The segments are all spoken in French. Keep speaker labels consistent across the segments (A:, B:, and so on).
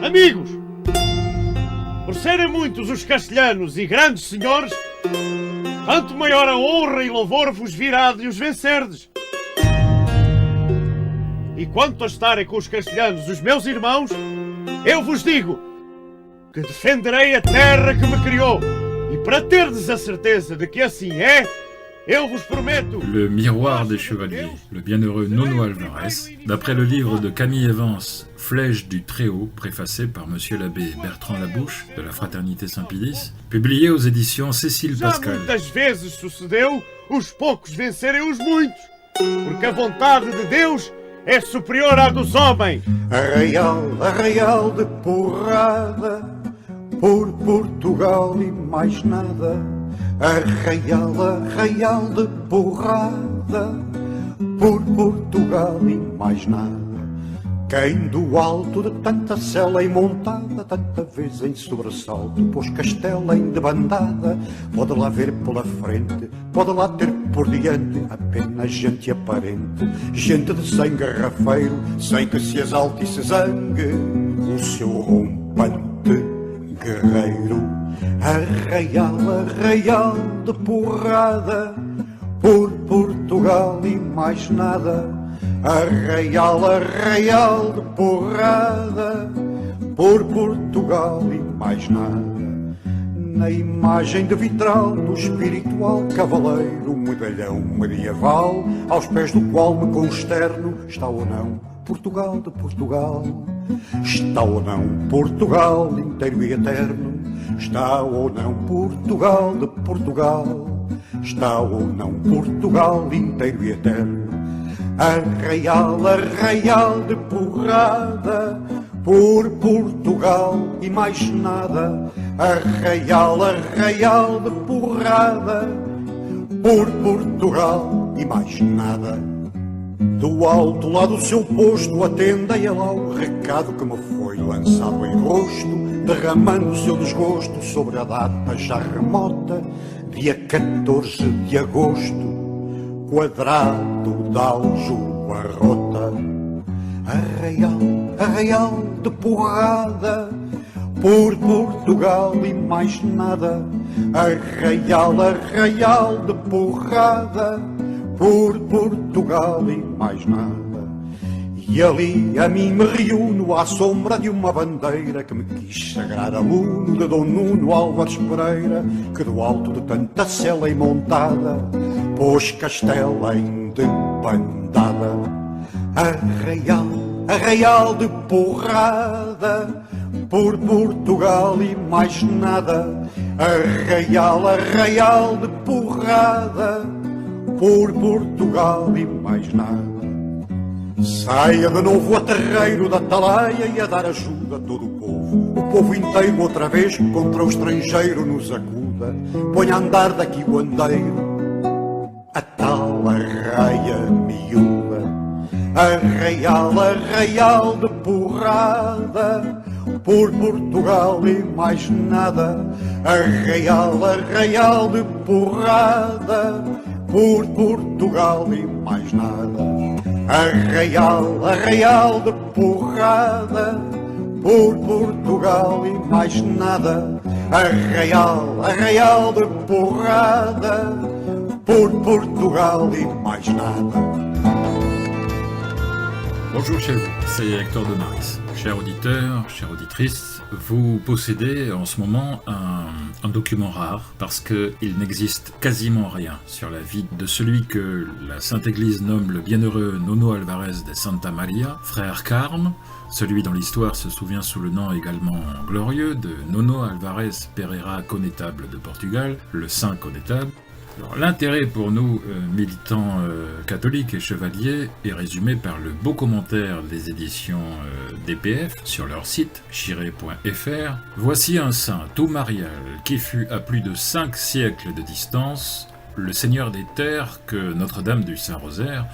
A: Amigos, por serem muitos os castelhanos e grandes senhores, tanto maior a honra e louvor vos virá de os vencerdes. E quanto a estarem com os castelhanos, os meus irmãos, eu vos digo que defenderei a terra que me criou. E para terdes a certeza de que assim é, eu vous prometo.
B: Le miroir des chevaliers, le bienheureux Nono Alvarez, d'après le livre de Camille Evans, Flèche du Très-Haut, préfacé par Monsieur l'abbé Bertrand Labouche, de la Fraternité Saint-Pidis, publié aux éditions Cécile Pascal.
A: Já muitas vezes sucedeu os poucos vencerem os muitos, porque a vontade de Deus é superior à dos homens.
C: Arraial de porrada, por Portugal e mais nada. Arraial de porrada, por Portugal e mais nada. Quem do alto de tanta sela e montada, tanta vez em sobressalto, pôs castela em debandada, pode lá ver pela frente, pode lá ter por diante, apenas gente aparente, gente de sangue garrafeiro, sem que se exalte e se zangue o seu rompante guerreiro. Arraial de porrada, por Portugal e mais nada. Arraial de porrada, por Portugal e mais nada. Na imagem de vitral do espiritual cavaleiro, medalhão medieval, aos pés do qual me consterno, está ou não Portugal de Portugal? Está ou não Portugal inteiro e eterno? Está ou não Portugal de Portugal? Está ou não Portugal inteiro e eterno? Arraial de porrada, por Portugal e mais nada. Arraial de porrada, por Portugal e mais nada. Do alto lá do seu posto atendei a lá o recado que me foi lançado em rosto, derramando o seu desgosto sobre a data já remota, dia 14 de agosto, quadrado da Aljubarrota. Arraial de porrada, por Portugal e mais nada. Arraial de porrada, por Portugal e mais nada. E ali a mim me reúno à sombra de uma bandeira que me quis sagrar aluno de Dom Nuno Álvares Pereira, que do alto de tanta sela e montada pôs castela em debandada. Arraial de porrada, por Portugal e mais nada. Arraial de porrada, por Portugal e mais nada. Saia de novo a terreiro da atalaia e a dar ajuda a todo o povo inteiro outra vez contra o estrangeiro nos acuda. Ponha a andar daqui o andeiro, a tal arraia miúda. Arraial de porrada, por Portugal e mais nada. Arraial de porrada, por Portugal e mais nada. Arraial de porrada, por Portugal e mais nada. Arraial de porrada, por Portugal et mais nada.
B: Bonjour chez vous, c'est Hector de Maris. Chers auditeurs, chères auditrices, vous possédez en ce moment un document rare parce qu'il n'existe quasiment rien sur la vie de celui que la Sainte Église nomme le bienheureux Nono Alvarez de Santa Maria, frère Carme, celui dont l'histoire se souvient sous le nom également glorieux de Nono Alvarez Pereira Connétable de Portugal, le Saint Connétable. Alors, l'intérêt pour nous, militants catholiques et chevaliers, est résumé par le beau commentaire des éditions DPF sur leur site, chiré.fr. Voici un saint tout marial qui fut à plus de 5 siècles de distance le seigneur des terres que Notre-Dame du Saint-Rosaire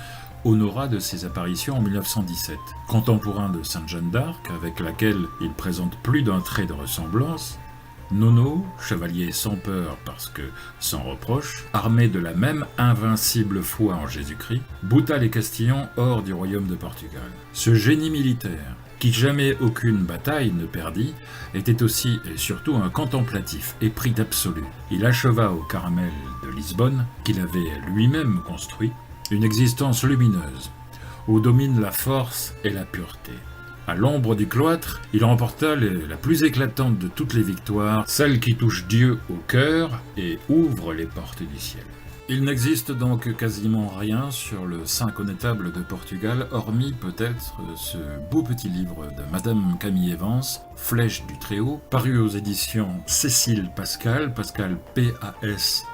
B: honora de ses apparitions en 1917. Contemporain de Sainte Jeanne d'Arc, avec laquelle il présente plus d'un trait de ressemblance, Nono, chevalier sans peur parce que sans reproche, armé de la même invincible foi en Jésus-Christ, bouta les Castillans hors du royaume de Portugal. Ce génie militaire, qui jamais aucune bataille ne perdit, était aussi et surtout un contemplatif épris d'absolu. Il acheva au Carmel de Lisbonne, qu'il avait lui-même construit, une existence lumineuse, où domine la force et la pureté. À l'ombre du cloître, il remporta la plus éclatante de toutes les victoires, celle qui touche Dieu au cœur et ouvre les portes du ciel. Il n'existe donc quasiment rien sur le Saint Connétable de Portugal, hormis peut-être ce beau petit livre de Madame Camille Evans, Flèche du Très-Haut, paru aux éditions Cécile Pascal, Pascal P-A-S-C-H-A-L-E,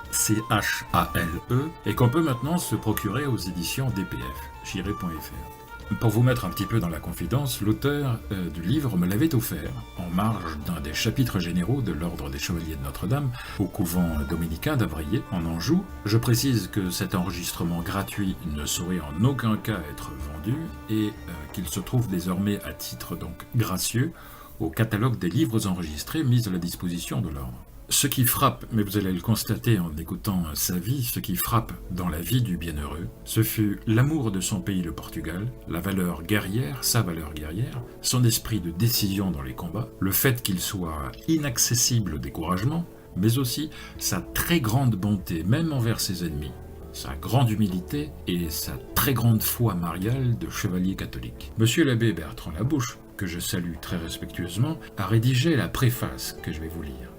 B: et qu'on peut maintenant se procurer aux éditions DPF, chiré.fr. Pour vous mettre un petit peu dans la confidence, l'auteur du livre me l'avait offert en marge d'un des chapitres généraux de l'Ordre des Chevaliers de Notre-Dame au couvent dominicain d'Avrier en Anjou. Je précise que cet enregistrement gratuit ne saurait en aucun cas être vendu et qu'il se trouve désormais à titre donc gracieux au catalogue des livres enregistrés mis à la disposition de l'Ordre. Ce qui frappe, mais vous allez le constater en écoutant sa vie, ce qui frappe dans la vie du bienheureux, ce fut l'amour de son pays, le Portugal, la valeur guerrière, sa valeur guerrière, son esprit de décision dans les combats, le fait qu'il soit inaccessible au découragement, mais aussi sa très grande bonté, même envers ses ennemis, sa grande humilité et sa très grande foi mariale de chevalier catholique. Monsieur l'abbé Bertrand Labouche, que je salue très respectueusement, a rédigé la préface que je vais vous lire.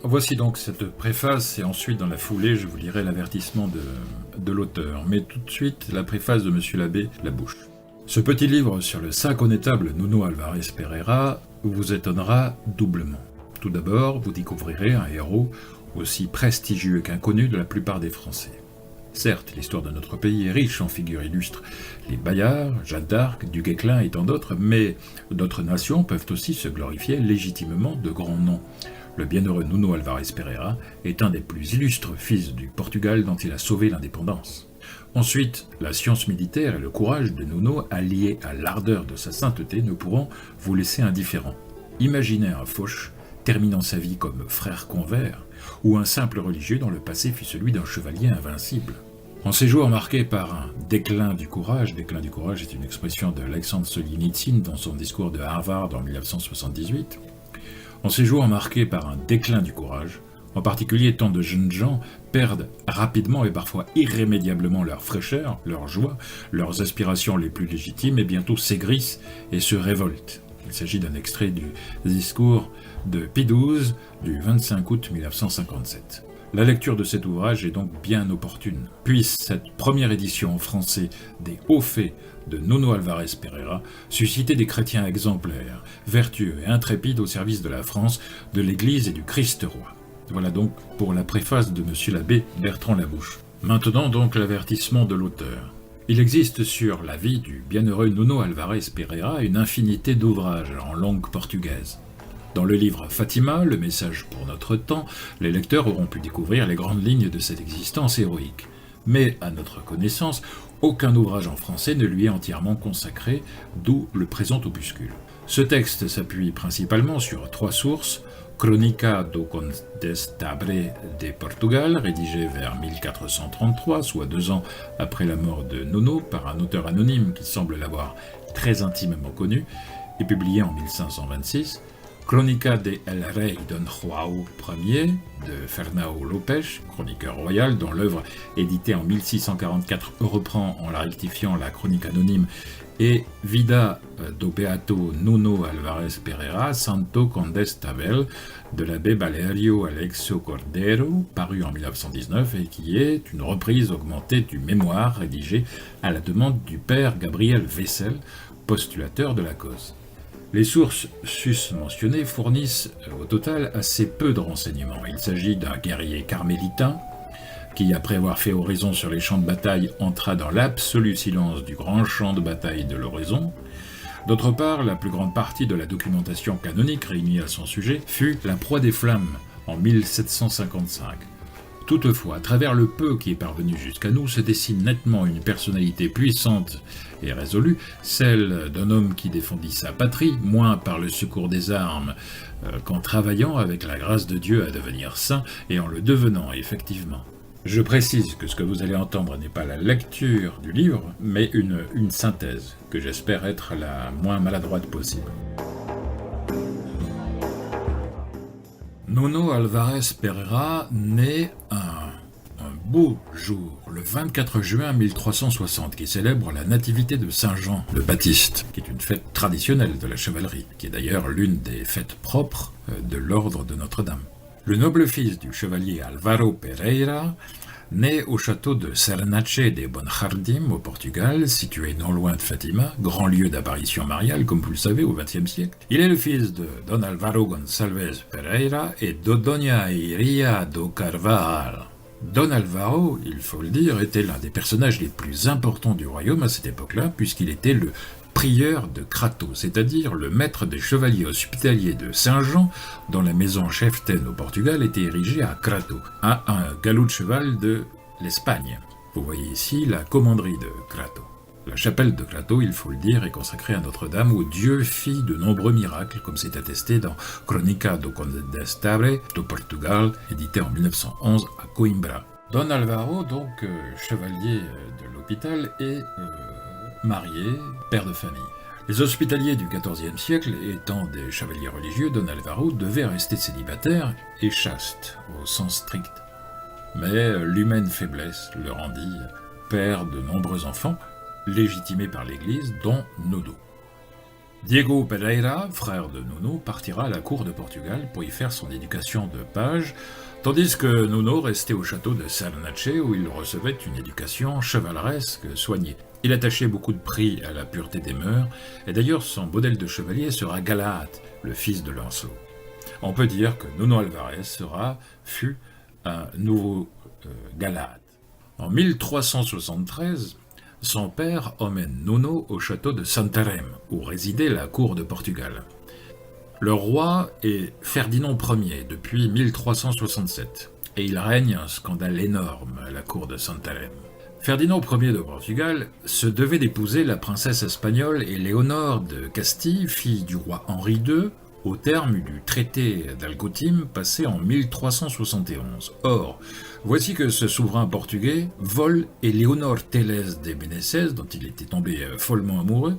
B: Voici donc cette préface, et ensuite dans la foulée je vous lirai l'avertissement de l'auteur, mais tout de suite la préface de Monsieur l'abbé Labouche. Ce petit livre sur le Saint Connétable Nuno Álvares Pereira vous étonnera doublement. Tout d'abord, vous découvrirez un héros aussi prestigieux qu'inconnu de la plupart des Français. Certes, l'histoire de notre pays est riche en figures illustres, les Bayard, Jeanne d'Arc, du Guesclin et tant d'autres, mais d'autres nations peuvent aussi se glorifier légitimement de grands noms. Le bienheureux Nuno Álvares Pereira est un des plus illustres fils du Portugal dont il a sauvé l'indépendance. Ensuite, la science militaire et le courage de Nuno, alliés à l'ardeur de sa sainteté, ne pourront vous laisser indifférents. Imaginez un fauche terminant sa vie comme frère convers, ou un simple religieux dont le passé fut celui d'un chevalier invincible. En ces jours marqués par un déclin du courage est une expression de Alexandre Solzhenitsyn dans son discours de Harvard en 1978, en ces jours marqués par un déclin du courage, en particulier tant de jeunes gens perdent rapidement et parfois irrémédiablement leur fraîcheur, leur joie, leurs aspirations les plus légitimes et bientôt s'aigrissent et se révoltent. Il s'agit d'un extrait du discours de Pie XII du 25 août 1957. La lecture de cet ouvrage est donc bien opportune. Puisse cette première édition en français des hauts faits de Nuno Álvares Pereira susciter des chrétiens exemplaires, vertueux et intrépides au service de la France, de l'Église et du Christ roi. Voilà donc pour la préface de Monsieur l'abbé Bertrand Labouche. Maintenant donc l'avertissement de l'auteur. Il existe sur la vie du bienheureux Nuno Álvares Pereira une infinité d'ouvrages en langue portugaise. Dans le livre Fatima, le message pour notre temps, les lecteurs auront pu découvrir les grandes lignes de cette existence héroïque. Mais, à notre connaissance, aucun ouvrage en français ne lui est entièrement consacré, d'où le présent opuscule. Ce texte s'appuie principalement sur 3 sources: Crónica do Condestable de Portugal, rédigé vers 1433, soit 2 ans après la mort de Nuno, par un auteur anonyme qui semble l'avoir très intimement connu, et publié en 1526, Crónica de El Rei Don João Ier de Fernão Lopes, chroniqueur royal, dont l'œuvre éditée en 1644 reprend en la rectifiant la chronique anonyme, et Vida do Beato Nuno Álvares Pereira, Santo Condestável de l'abbé Baleario Aleixo Cordeiro, paru en 1919 et qui est une reprise augmentée du mémoire rédigé à la demande du père Gabriel Wessel, postulateur de la cause. Les sources sus-mentionnées fournissent au total assez peu de renseignements. Il s'agit d'un guerrier carmélitain qui, après avoir fait oraison sur les champs de bataille, entra dans l'absolu silence du grand champ de bataille de l'oraison. D'autre part, la plus grande partie de la documentation canonique réunie à son sujet fut La Proie des Flammes en 1755. Toutefois, à travers le peu qui est parvenu jusqu'à nous, se dessine nettement une personnalité puissante et résolue, celle d'un homme qui défendit sa patrie, moins par le secours des armes qu'en travaillant avec la grâce de Dieu à devenir saint, et en le devenant effectivement. Je précise que ce que vous allez entendre n'est pas la lecture du livre, mais une synthèse, que j'espère être la moins maladroite possible. Nuno Álvarez Pereira naît un beau jour, le 24 juin 1360, qui célèbre la nativité de Saint Jean le Baptiste, qui est une fête traditionnelle de la chevalerie, qui est d'ailleurs l'une des fêtes propres de l'ordre de Notre-Dame. Le noble fils du chevalier Álvaro Pereira naît au château de Sernanche de Bonjardim au Portugal, situé non loin de Fatima, grand lieu d'apparition mariale, comme vous le savez, au XXe siècle. Il est le fils de Don Álvaro Gonçalves Pereira et de Doña Iria do Carvalho. Don Álvaro, il faut le dire, était l'un des personnages les plus importants du royaume à cette époque-là, puisqu'il était le prieur de Crato, c'est-à-dire le maître des chevaliers hospitaliers de Saint-Jean, dont la maison cheftaine au Portugal était érigée à Crato, à un galop de cheval de l'Espagne. Vous voyez ici la commanderie de Crato. La chapelle de Crato, il faut le dire, est consacrée à Notre-Dame, où Dieu fit de nombreux miracles, comme c'est attesté dans Crónica do Condestable do Portugal, édité en 1911 à Coimbra. Don Álvaro, donc chevalier de l'hôpital, est marié, père de famille. Les hospitaliers du XIVe siècle, étant des chevaliers religieux, Don Álvaro devait rester célibataire et chaste, au sens strict. Mais l'humaine faiblesse le rendit père de nombreux enfants, légitimés par l'Église, dont Nuno. Diego Pereira, frère de Nuno, partira à la cour de Portugal pour y faire son éducation de page, tandis que Nuno restait au château de Sernanche où il recevait une éducation chevaleresque soignée. Il attachait beaucoup de prix à la pureté des mœurs, et d'ailleurs son modèle de chevalier sera Galahad, le fils de Lancelot. On peut dire que Nuno Álvarez fut un nouveau Galahad. En 1373, son père emmène Nuno au château de Santarém, où résidait la cour de Portugal. Le roi est Ferdinand Ier depuis 1367, et il règne un scandale énorme à la cour de Santarém. Ferdinand Ier de Portugal se devait d'épouser la princesse espagnole Éléonore de Castille, fille du roi Henri II, au terme du traité d'Algotim passé en 1371. Or, voici que ce souverain portugais vole Éléonore Tellez de Meneses, dont il était tombé follement amoureux,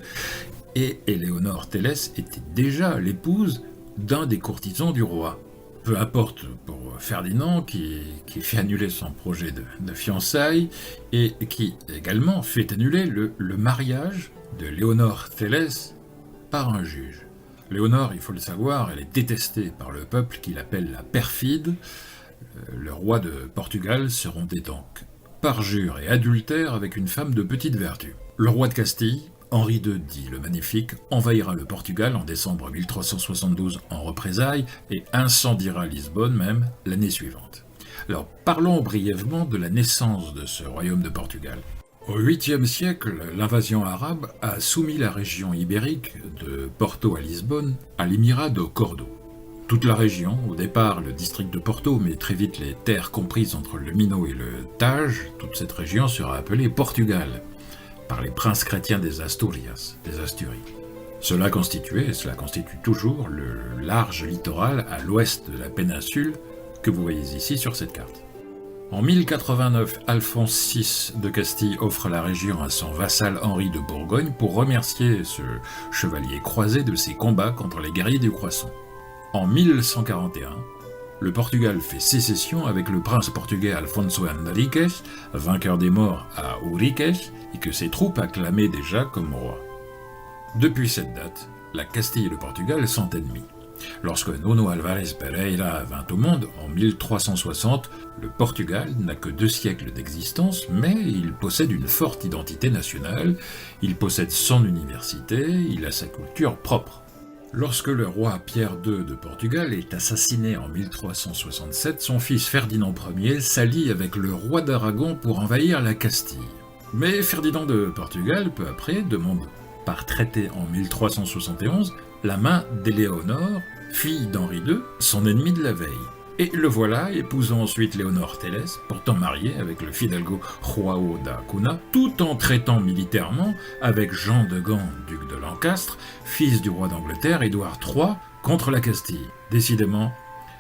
B: et Éléonore Tellez était déjà l'épouse d'un des courtisans du roi. Peu importe pour Ferdinand, qui fait annuler son projet de fiançailles, et qui également fait annuler le mariage de Léonore Tellez par un juge. Léonore, il faut le savoir, elle est détestée par le peuple qui l'appelle la perfide. Le roi de Portugal se rendait donc parjure et adultère avec une femme de petite vertu. Le roi de Castille, Henri II dit le Magnifique, envahira le Portugal en décembre 1372 en représailles et incendiera Lisbonne même l'année suivante. Alors parlons brièvement de la naissance de ce royaume de Portugal. Au 8e siècle, l'invasion arabe a soumis la région ibérique, de Porto à Lisbonne, à l'émirat de Cordoue. Toute la région, au départ le district de Porto, mais très vite les terres comprises entre le Minho et le Tage, toute cette région sera appelée Portugal, par les princes chrétiens des Asturias, des Asturies. Cela constituait, et cela constitue toujours, le large littoral à l'ouest de la péninsule que vous voyez ici sur cette carte. En 1089, Alphonse VI de Castille offre la région à son vassal Henri de Bourgogne pour remercier ce chevalier croisé de ses combats contre les guerriers du Croissant. En 1141, le Portugal fait sécession avec le prince portugais Alfonso Henriques, vainqueur des morts à Ouriques, et que ses troupes acclamaient déjà comme roi. Depuis cette date, la Castille et le Portugal sont ennemis. Lorsque Nuno Álvarez Pereira vint au monde, en 1360, le Portugal n'a que 2 siècles d'existence, mais il possède une forte identité nationale, il possède son université, il a sa culture propre. Lorsque le roi Pierre II de Portugal est assassiné en 1367, son fils Ferdinand Ier s'allie avec le roi d'Aragon pour envahir la Castille. Mais Ferdinand de Portugal, peu après, demande par traité en 1371 la main d'Éléonore, fille d'Henri II, son ennemi de la veille. Et le voilà épousant ensuite Léonore Tellez, pourtant mariée avec le fidalgo João da Cunha, tout en traitant militairement avec Jean de Gand, duc de Lancastre, fils du roi d'Angleterre Édouard III, contre la Castille. Décidément,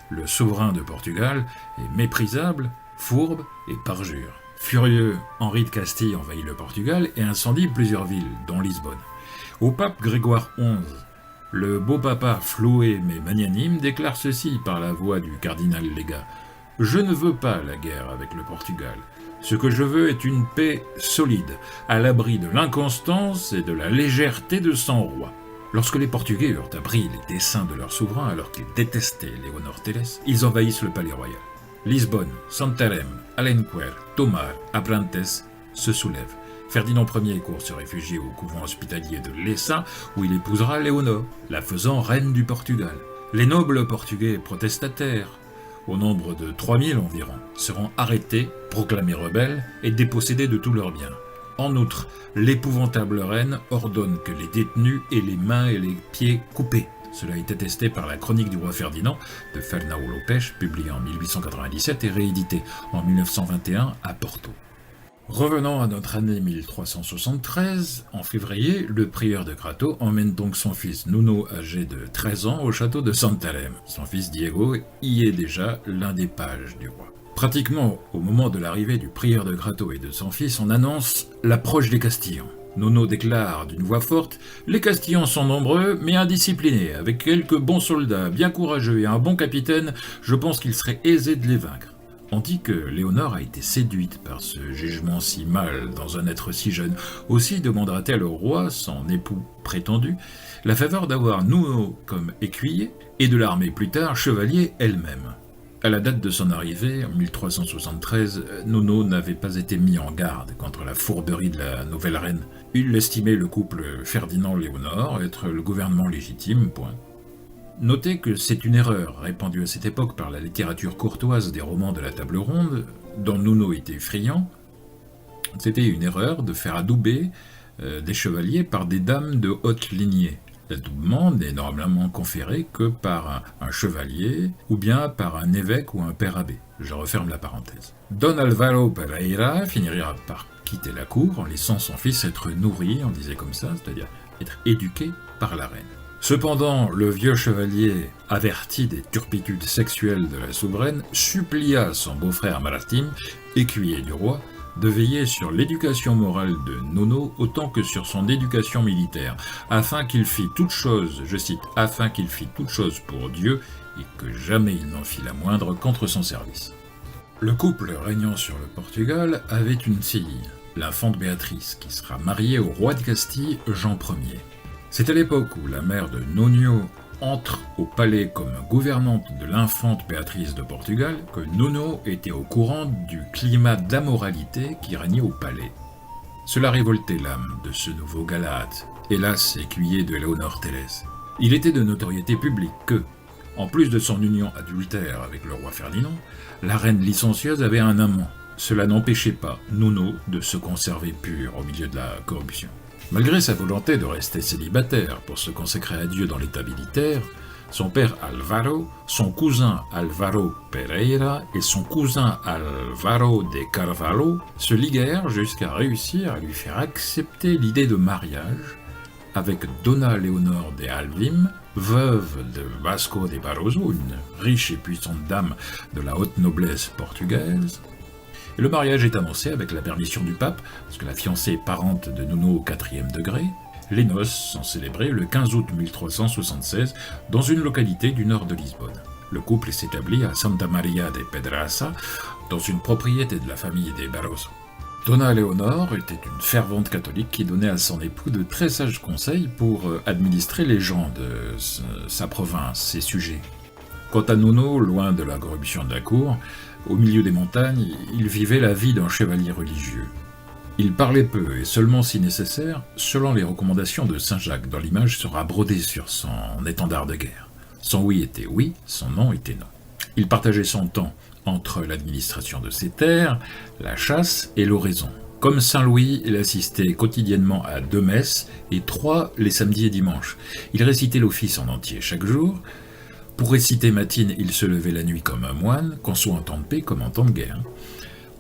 B: le souverain de Portugal est méprisable fourbe et parjure. Furieux, Henri de Castille envahit le Portugal et incendie plusieurs villes, dont Lisbonne. Au pape Grégoire XI, le beau papa floué mais magnanime déclare ceci par la voix du cardinal légat. « Je ne veux pas la guerre avec le Portugal. Ce que je veux est une paix solide, à l'abri de l'inconstance et de la légèreté de son roi. » Lorsque les Portugais eurent appris les desseins de leur souverain alors qu'ils détestaient Léonor Teles, ils envahissent le palais royal. Lisbonne, Santarém, Alenquer, Tomar, Abrantes se soulèvent. Ferdinand Ier court se réfugier au couvent hospitalier de Lessa, où il épousera Léonore, la faisant reine du Portugal. Les nobles portugais protestataires, au nombre de 3000 environ, seront arrêtés, proclamés rebelles et dépossédés de tous leurs biens. En outre, l'épouvantable reine ordonne que les détenus aient les mains et les pieds coupés. Cela est attesté par la chronique du roi Ferdinand de Fernão Lopes, publiée en 1897 et rééditée en 1921 à Porto. Revenons à notre année 1373, en février, le prieur de Crato emmène donc son fils Nuno, âgé de 13 ans, au château de Santarém. Son fils Diego y est déjà l'un des pages du roi. Pratiquement au moment de l'arrivée du prieur de Crato et de son fils, on annonce l'approche des Castillans. Nuno déclare d'une voix forte « Les Castillans sont nombreux, mais indisciplinés. Avec quelques bons soldats, bien courageux et un bon capitaine, je pense qu'il serait aisé de les vaincre. » On dit que Léonore a été séduite par ce jugement si mâle dans un être si jeune. Aussi demandera-t-elle au roi, son époux prétendu, la faveur d'avoir Nuno comme écuyer et de l'armée plus tard chevalier elle-même. À la date de son arrivée, en 1373, Nuno n'avait pas été mis en garde contre la fourberie de la nouvelle reine. Il estimait le couple Ferdinand-Léonore être le gouvernement légitime, point. Notez que c'est une erreur répandue à cette époque par la littérature courtoise des romans de la table ronde, dont Nuno était friand. C'était une erreur de faire adouber des chevaliers par des dames de haute lignée. L'adoubement n'est normalement conféré que par un chevalier ou bien par un évêque ou un père abbé. Je referme la parenthèse. Don Álvaro Pereira finira par quitter la cour en laissant son fils être nourri, on disait comme ça, c'est-à-dire être éduqué par la reine. Cependant, le vieux chevalier, averti des turpitudes sexuelles de la souveraine, supplia son beau-frère Martim, écuyer du roi, de veiller sur l'éducation morale de Nuno autant que sur son éducation militaire, afin qu'il fît toute chose, je cite, « afin qu'il fît toute chose pour Dieu, et que jamais il n'en fit la moindre contre son service ». Le couple régnant sur le Portugal avait une fille, l'infante Béatrice, qui sera mariée au roi de Castille, Jean Ier. C'est à l'époque où la mère de Nuno entre au palais comme gouvernante de l'infante Béatrice de Portugal que Nuno était au courant du climat d'ammoralité qui régnait au palais. Cela révoltait l'âme de ce nouveau Galate, hélas écuyer de Léonor Teles. Il était de notoriété publique que, en plus de son union adultère avec le roi Ferdinand, la reine licencieuse avait un amant. Cela n'empêchait pas Nuno de se conserver pur au milieu de la corruption. Malgré sa volonté de rester célibataire pour se consacrer à Dieu dans l'état militaire, son père Álvaro, son cousin Álvaro Pereira et son cousin Álvaro de Carvalho se liguèrent jusqu'à réussir à lui faire accepter l'idée de mariage avec Dona Leonor de Alvim, veuve de Vasco de Barroso, une riche et puissante dame de la haute noblesse portugaise. Et le mariage est annoncé avec la permission du pape, parce que la fiancée est parente de Nuno au 4e degré. Les noces sont célébrées le 15 août 1376 dans une localité du nord de Lisbonne. Le couple s'établit à Santa Maria de Pedraça, dans une propriété de la famille des Barroso. Dona Leonor était une fervente catholique qui donnait à son époux de très sages conseils pour administrer les gens de sa province, ses sujets. Quant à Nuno, loin de la corruption de la cour, au milieu des montagnes, il vivait la vie d'un chevalier religieux. Il parlait peu et seulement si nécessaire, selon les recommandations de Saint Jacques, dont l'image sera brodée sur son étendard de guerre. Son oui était oui, son non était non. Il partageait son temps entre l'administration de ses terres, la chasse et l'oraison. Comme Saint Louis, il assistait quotidiennement à 2 messes et 3 les samedis et dimanches. Il récitait l'office en entier chaque jour. Pour réciter matine, il se levait la nuit comme un moine, qu'on soit en temps de paix comme en temps de guerre.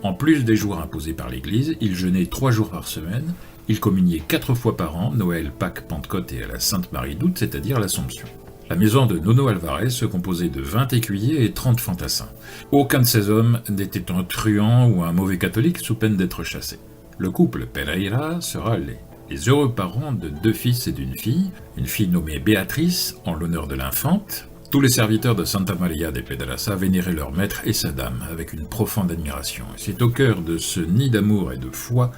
B: En plus des jours imposés par l'Église, il jeûnait 3 jours par semaine, il communiait 4 fois par an, Noël, Pâques, Pentecôte et à la Sainte Marie d'Août, c'est-à-dire l'Assomption. La maison de Nono Alvarez se composait de 20 écuyers et 30 fantassins. Aucun de ces hommes n'était un truand ou un mauvais catholique sous peine d'être chassé. Le couple Pereira sera les heureux parents de 2 fils et d'une fille nommée Béatrice en l'honneur de l'infante. Tous les serviteurs de Santa Maria de Pedraza vénéraient leur maître et sa dame avec une profonde admiration. Et c'est au cœur de ce nid d'amour et de foi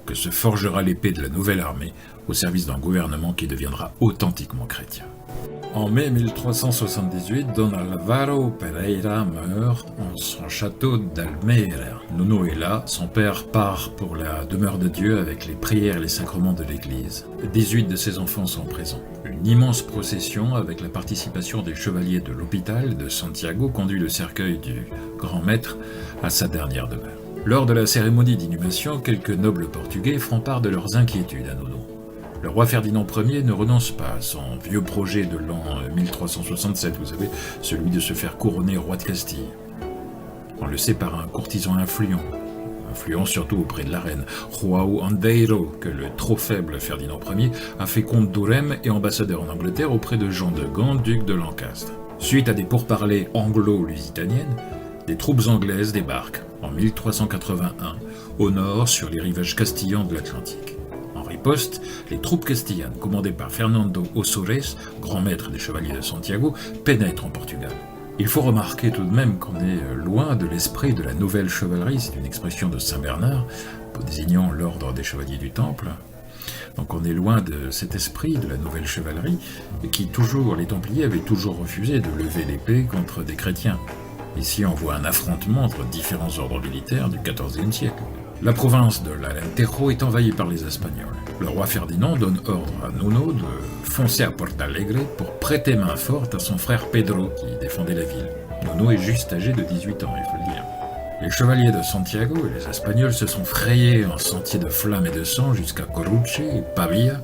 B: que se forgera l'épée de la nouvelle armée au service d'un gouvernement qui deviendra authentiquement chrétien. En mai 1378, Don Alvaro Pereira meurt en son château d'Almeida. Nono est là, son père part pour la demeure de Dieu avec les prières et les sacrements de l'église. 18 de ses enfants sont présents. Une immense procession avec la participation des chevaliers de l'hôpital de Santiago conduit le cercueil du grand maître à sa dernière demeure. Lors de la cérémonie d'inhumation, quelques nobles portugais feront part de leurs inquiétudes à Nono. Le roi Ferdinand Ier ne renonce pas à son vieux projet de l'an 1367, vous savez, celui de se faire couronner roi de Castille. On le sait par un courtisan influent surtout auprès de la reine, João Andeiro, que le trop faible Ferdinand Ier a fait comte d'Orem et ambassadeur en Angleterre auprès de Jean de Gand, duc de Lancastre. Suite à des pourparlers anglo-lusitaniennes, des troupes anglaises débarquent en 1381 au nord sur les rivages castillans de l'Atlantique. En riposte, les troupes castillanes, commandées par Fernando Osores, grand maître des chevaliers de Santiago, pénètrent en Portugal. Il faut remarquer tout de même qu'on est loin de l'esprit de la nouvelle chevalerie, c'est une expression de Saint Bernard, désignant l'ordre des chevaliers du Temple. Donc on est loin de cet esprit de la nouvelle chevalerie, qui les Templiers avaient toujours refusé de lever l'épée contre des chrétiens. Ici on voit un affrontement entre différents ordres militaires du XIVe siècle. La province de l'Alentejo est envahie par les Espagnols. Le roi Ferdinand donne ordre à Nono de foncer à Portalegre pour prêter main forte à son frère Pedro qui défendait la ville. Nono est juste âgé de 18 ans, il faut le dire. Les chevaliers de Santiago et les Espagnols se sont frayés en sentier de flammes et de sang jusqu'à Coruche et Pavia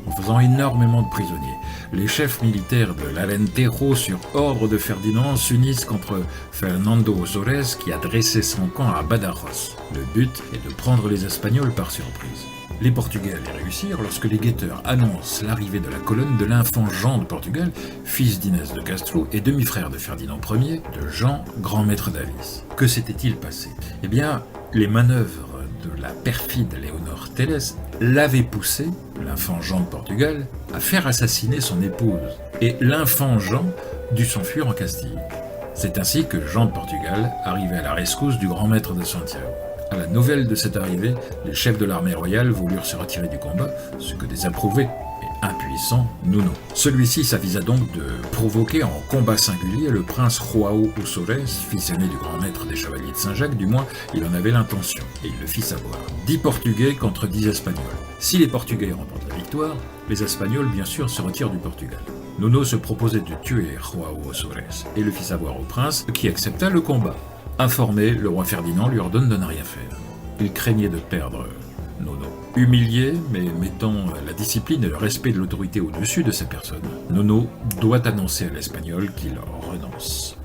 B: en faisant énormément de prisonniers. Les chefs militaires de l'Alentejo, sur ordre de Ferdinand, s'unissent contre Fernando Osores qui a dressé son camp à Badajoz. Le but est de prendre les Espagnols par surprise. Les Portugais allaient réussir lorsque les guetteurs annoncent l'arrivée de la colonne de l'infant Jean de Portugal, fils d'Inès de Castro et demi-frère de Ferdinand Ier, de Jean, grand maître d'Avis. Que s'était-il passé ? Eh bien, les manœuvres de la perfide Léonore Tellez l'avaient poussé, l'infant Jean de Portugal, à faire assassiner son épouse. Et l'infant Jean dut s'enfuir en Castille. C'est ainsi que Jean de Portugal arrivait à la rescousse du grand maître de Santiago. À la nouvelle de cette arrivée, les chefs de l'armée royale voulurent se retirer du combat, ce que désapprouvait et impuissant Nono. Celui-ci s'avisa donc de provoquer en combat singulier le prince João Osores, fils aîné du grand maître des chevaliers de Saint-Jacques, du moins il en avait l'intention, et il le fit savoir. 10 Portugais contre 10 Espagnols. Si les Portugais remportent la victoire, les Espagnols bien sûr se retirent du Portugal. Nono se proposait de tuer João Osores, et le fit savoir au prince, qui accepta le combat. Informé, le roi Ferdinand lui ordonne de ne rien faire. Il craignait de perdre Nono. Humilié, mais mettant la discipline et le respect de l'autorité au-dessus de sa personne, Nono doit annoncer à l'Espagnol qu'il renonce.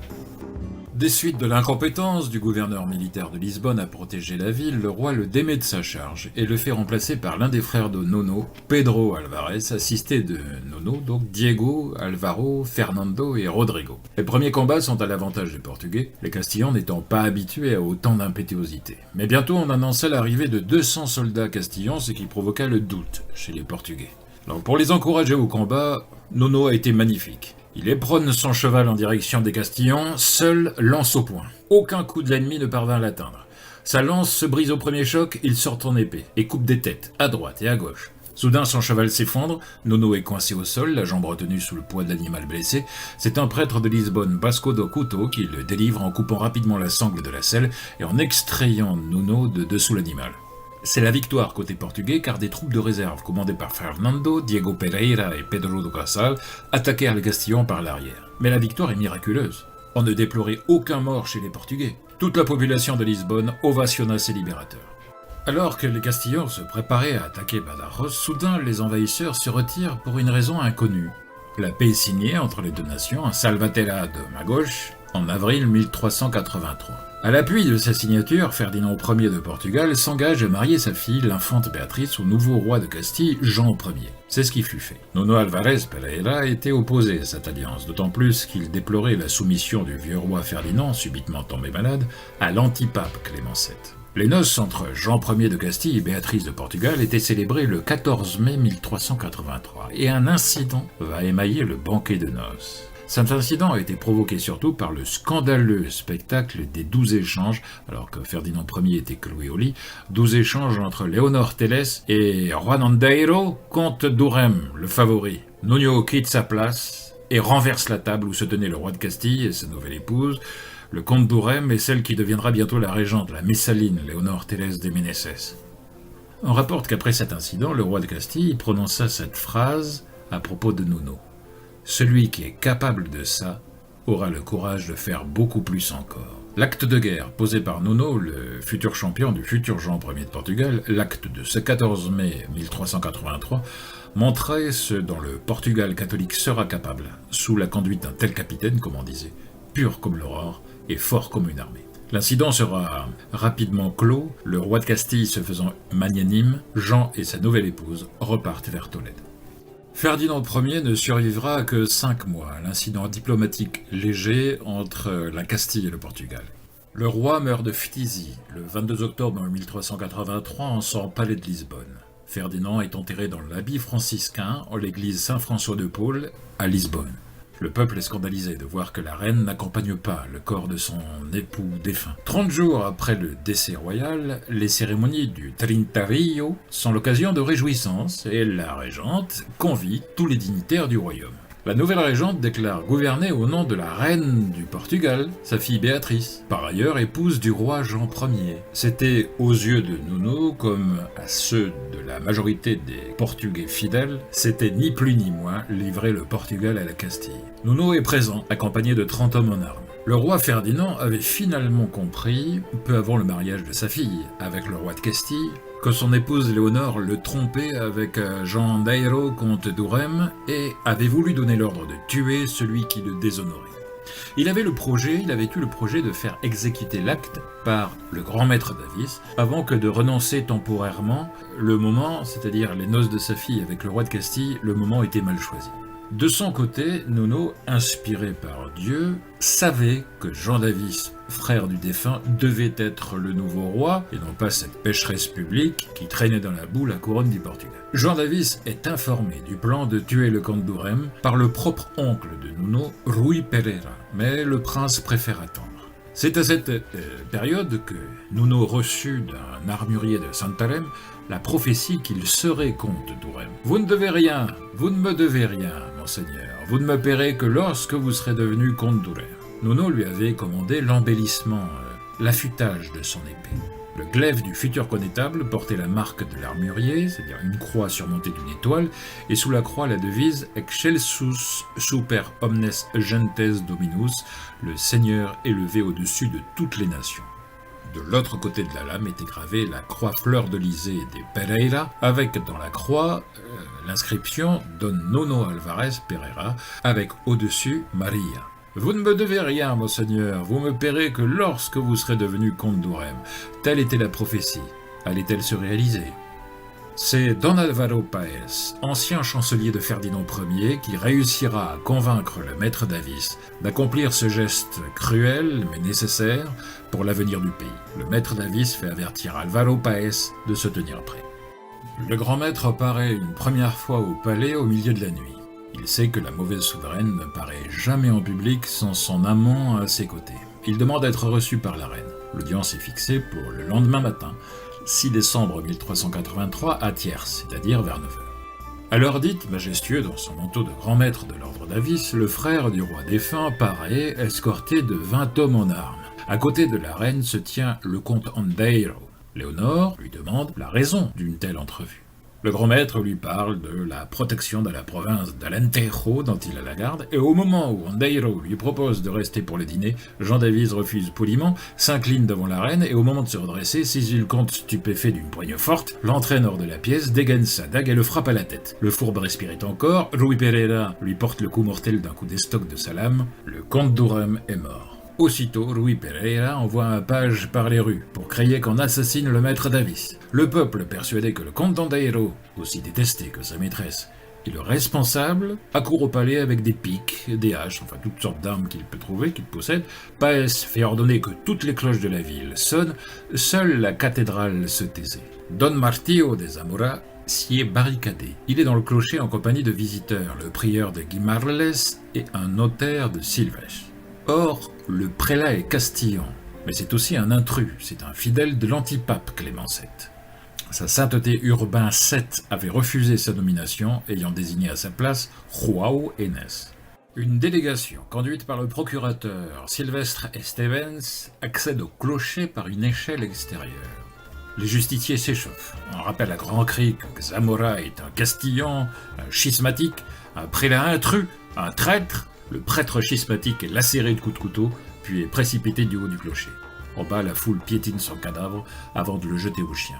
B: Des suites de l'incompétence du gouverneur militaire de Lisbonne à protéger la ville, le roi le démet de sa charge et le fait remplacer par l'un des frères de Nono, Pedro Alvarez, assisté de Nono, donc Diego, Alvaro, Fernando et Rodrigo. Les premiers combats sont à l'avantage des Portugais, les Castillans n'étant pas habitués à autant d'impétuosité. Mais bientôt on annonça l'arrivée de 200 soldats castillans, ce qui provoqua le doute chez les Portugais. Alors pour les encourager au combat, Nono a été magnifique. Il éperonne son cheval en direction des Castillans, seul lance au poing. Aucun coup de l'ennemi ne parvint à l'atteindre. Sa lance se brise au premier choc, il sort en épée et coupe des têtes, à droite et à gauche. Soudain, son cheval s'effondre, Nono est coincé au sol, la jambe retenue sous le poids de l'animal blessé. C'est un prêtre de Lisbonne, Vasco do Couto, qui le délivre en coupant rapidement la sangle de la selle et en extrayant Nono de dessous l'animal. C'est la victoire côté portugais car des troupes de réserve commandées par Fernando, Diego Pereira et Pedro do Casal attaquèrent les Castillans par l'arrière. Mais la victoire est miraculeuse. On ne déplorait aucun mort chez les Portugais. Toute la population de Lisbonne ovationna ses libérateurs. Alors que les Castillans se préparaient à attaquer Badajoz, soudain les envahisseurs se retirent pour une raison inconnue. La paix est signée entre les deux nations, un salvatella de ma gauche, en avril 1383. À l'appui de sa signature, Ferdinand Ier de Portugal s'engage à marier sa fille, l'infante Béatrice, au nouveau roi de Castille, Jean Ier. C'est ce qui fut fait. Nuno Álvarez Pereira était opposé à cette alliance, d'autant plus qu'il déplorait la soumission du vieux roi Ferdinand, subitement tombé malade, à l'antipape Clément VII. Les noces entre Jean Ier de Castille et Béatrice de Portugal étaient célébrées le 14 mai 1383, et un incident va émailler le banquet de noces. Cet incident a été provoqué surtout par le scandaleux spectacle des 12 échanges, alors que Ferdinand Ier était cloué au lit, 12 échanges entre Léonore Tellez et Juan Andeiro, comte d'Urem, le favori. Nuno quitte sa place et renverse la table où se tenait le roi de Castille et sa nouvelle épouse, le comte d'Urem et celle qui deviendra bientôt la régente, la Messaline, Léonore Tellez de Meneses. On rapporte qu'après cet incident, le roi de Castille prononça cette phrase à propos de Nuno. Celui qui est capable de ça aura le courage de faire beaucoup plus encore. L'acte de guerre posé par Nuno, le futur champion du futur Jean Ier de Portugal, l'acte de ce 14 mai 1383, montrait ce dont le Portugal catholique sera capable, sous la conduite d'un tel capitaine, comme on disait, pur comme l'aurore et fort comme une armée. L'incident sera rapidement clos, le roi de Castille se faisant magnanime, Jean et sa nouvelle épouse repartent vers Tolède. Ferdinand Ier ne survivra que 5 mois à l'incident diplomatique léger entre la Castille et le Portugal. Le roi meurt de phtisie le 22 octobre 1383 en son palais de Lisbonne. Ferdinand est enterré dans l'abbaye franciscain en l'église Saint-François de Paule à Lisbonne. Le peuple est scandalisé de voir que la reine n'accompagne pas le corps de son époux défunt. 30 jours après le décès royal, les cérémonies du Trintario sont l'occasion de réjouissances et la régente convie tous les dignitaires du royaume. La nouvelle régente déclare gouverner au nom de la reine du Portugal, sa fille Béatrice, par ailleurs épouse du roi Jean Ier. C'était, aux yeux de Nuno, comme à ceux de la majorité des Portugais fidèles, c'était ni plus ni moins livrer le Portugal à la Castille. Nuno est présent, accompagné de 30 hommes en armes. Le roi Ferdinand avait finalement compris, peu avant le mariage de sa fille avec le roi de Castille, que son épouse Léonore le trompait avec Jean Andeiro, comte d'Urem, et avait voulu donner l'ordre de tuer celui qui le déshonorait. Il avait eu le projet de faire exécuter l'acte par le grand maître Davis, avant que de renoncer temporairement. Le moment, c'est-à-dire les noces de sa fille avec le roi de Castille, le moment était mal choisi. De son côté, Nuno, inspiré par Dieu, savait que Jean Davis, frère du défunt, devait être le nouveau roi, et non pas cette pécheresse publique qui traînait dans la boue la couronne du Portugal. Jean Davis est informé du plan de tuer le comte d'Urem par le propre oncle de Nuno, Rui Pereira, mais le prince préfère attendre. C'est à cette période que Nuno reçut d'un armurier de Santarém la prophétie qu'il serait comte d'Urem. « Vous ne devez rien, vous ne me devez rien, monseigneur. Vous ne me paierez que lorsque vous serez devenu comte d'Urem. » Nuno lui avait commandé l'embellissement, l'affûtage de son épée. Le glaive du futur connétable portait la marque de l'armurier, c'est-à-dire une croix surmontée d'une étoile, et sous la croix la devise « Excelsus super omnes gentes dominus », le Seigneur élevé au-dessus de toutes les nations. De l'autre côté de la lame était gravée la croix fleur-de-lysée des Pereira, avec dans la croix l'inscription « Don Nuno Álvarez Pereira », avec au-dessus « Maria ». Vous ne me devez rien, monseigneur, vous me paierez que lorsque vous serez devenu comte d'Urem. Telle était la prophétie. Allait-elle se réaliser ? C'est Don Álvaro Páez, ancien chancelier de Ferdinand Ier, qui réussira à convaincre le maître Davis d'accomplir ce geste cruel mais nécessaire pour l'avenir du pays. Le maître Davis fait avertir Álvaro Páez de se tenir prêt. Le grand maître paraît une première fois au palais au milieu de la nuit. Il sait que la mauvaise souveraine ne paraît jamais en public sans son amant à ses côtés. Il demande à être reçu par la reine. L'audience est fixée pour le lendemain matin, 6 décembre 1383 à tierce, c'est-à-dire vers 9h. À l'heure dite, majestueux dans son manteau de grand maître de l'ordre Davis, le frère du roi défunt paraît escorté de 20 hommes en armes. À côté de la reine se tient le comte Andeiro. Léonore lui demande la raison d'une telle entrevue. Le grand maître lui parle de la protection de la province d'Alentejo dont il a la garde, et au moment où Andeiro lui propose de rester pour le dîner, Jean Davis refuse poliment, s'incline devant la reine, et au moment de se redresser, saisit le comte stupéfait d'une poigne forte, l'entraîne hors de la pièce, dégaine sa dague et le frappe à la tête. Le fourbe respirait encore, Rui Pereira lui porte le coup mortel d'un coup d'estoc de sa lame, le comte d'Urem est mort. Aussitôt, Rui Pereira envoie un page par les rues pour crier qu'on assassine le maître Davis. Le peuple, persuadé que le comte d'Andairo, aussi détesté que sa maîtresse, est le responsable, accourt au palais avec des pics, des haches, enfin toutes sortes d'armes qu'il peut trouver, qu'il possède. Paes fait ordonner que toutes les cloches de la ville sonnent, seule la cathédrale se taisait. Don Martillo de Zamora s'y est barricadé. Il est dans le clocher en compagnie de visiteurs, le prieur de Guimarles et un notaire de Silves. Or, le prélat est castillan, mais c'est aussi un intrus, c'est un fidèle de l'antipape Clément VII. Sa sainteté Urbain VII avait refusé sa nomination, ayant désigné à sa place João Enes. Une délégation, conduite par le procurateur Sylvestre Estevens, accède au clocher par une échelle extérieure. Les justiciers s'échauffent. On rappelle à grands cris que Zamora est un castillan, un schismatique, un prélat intrus, un traître. Le prêtre schismatique est lacéré de coups de couteau, puis est précipité du haut du clocher. En bas, la foule piétine son cadavre avant de le jeter aux chiens.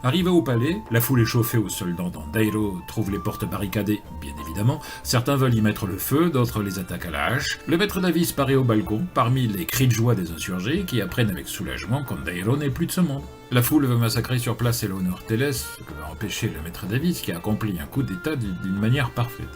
B: Arrivé au palais, la foule échauffée au soldats d'Andairo trouve les portes barricadées, bien évidemment. Certains veulent y mettre le feu, d'autres les attaquent à la hache. Le maître Davis paraît au balcon, parmi les cris de joie des insurgés qui apprennent avec soulagement qu'Andairo n'est plus de ce monde. La foule veut massacrer sur place Eleonor Teles, ce que va empêcher le maître Davis qui accomplit un coup d'état d'une manière parfaite.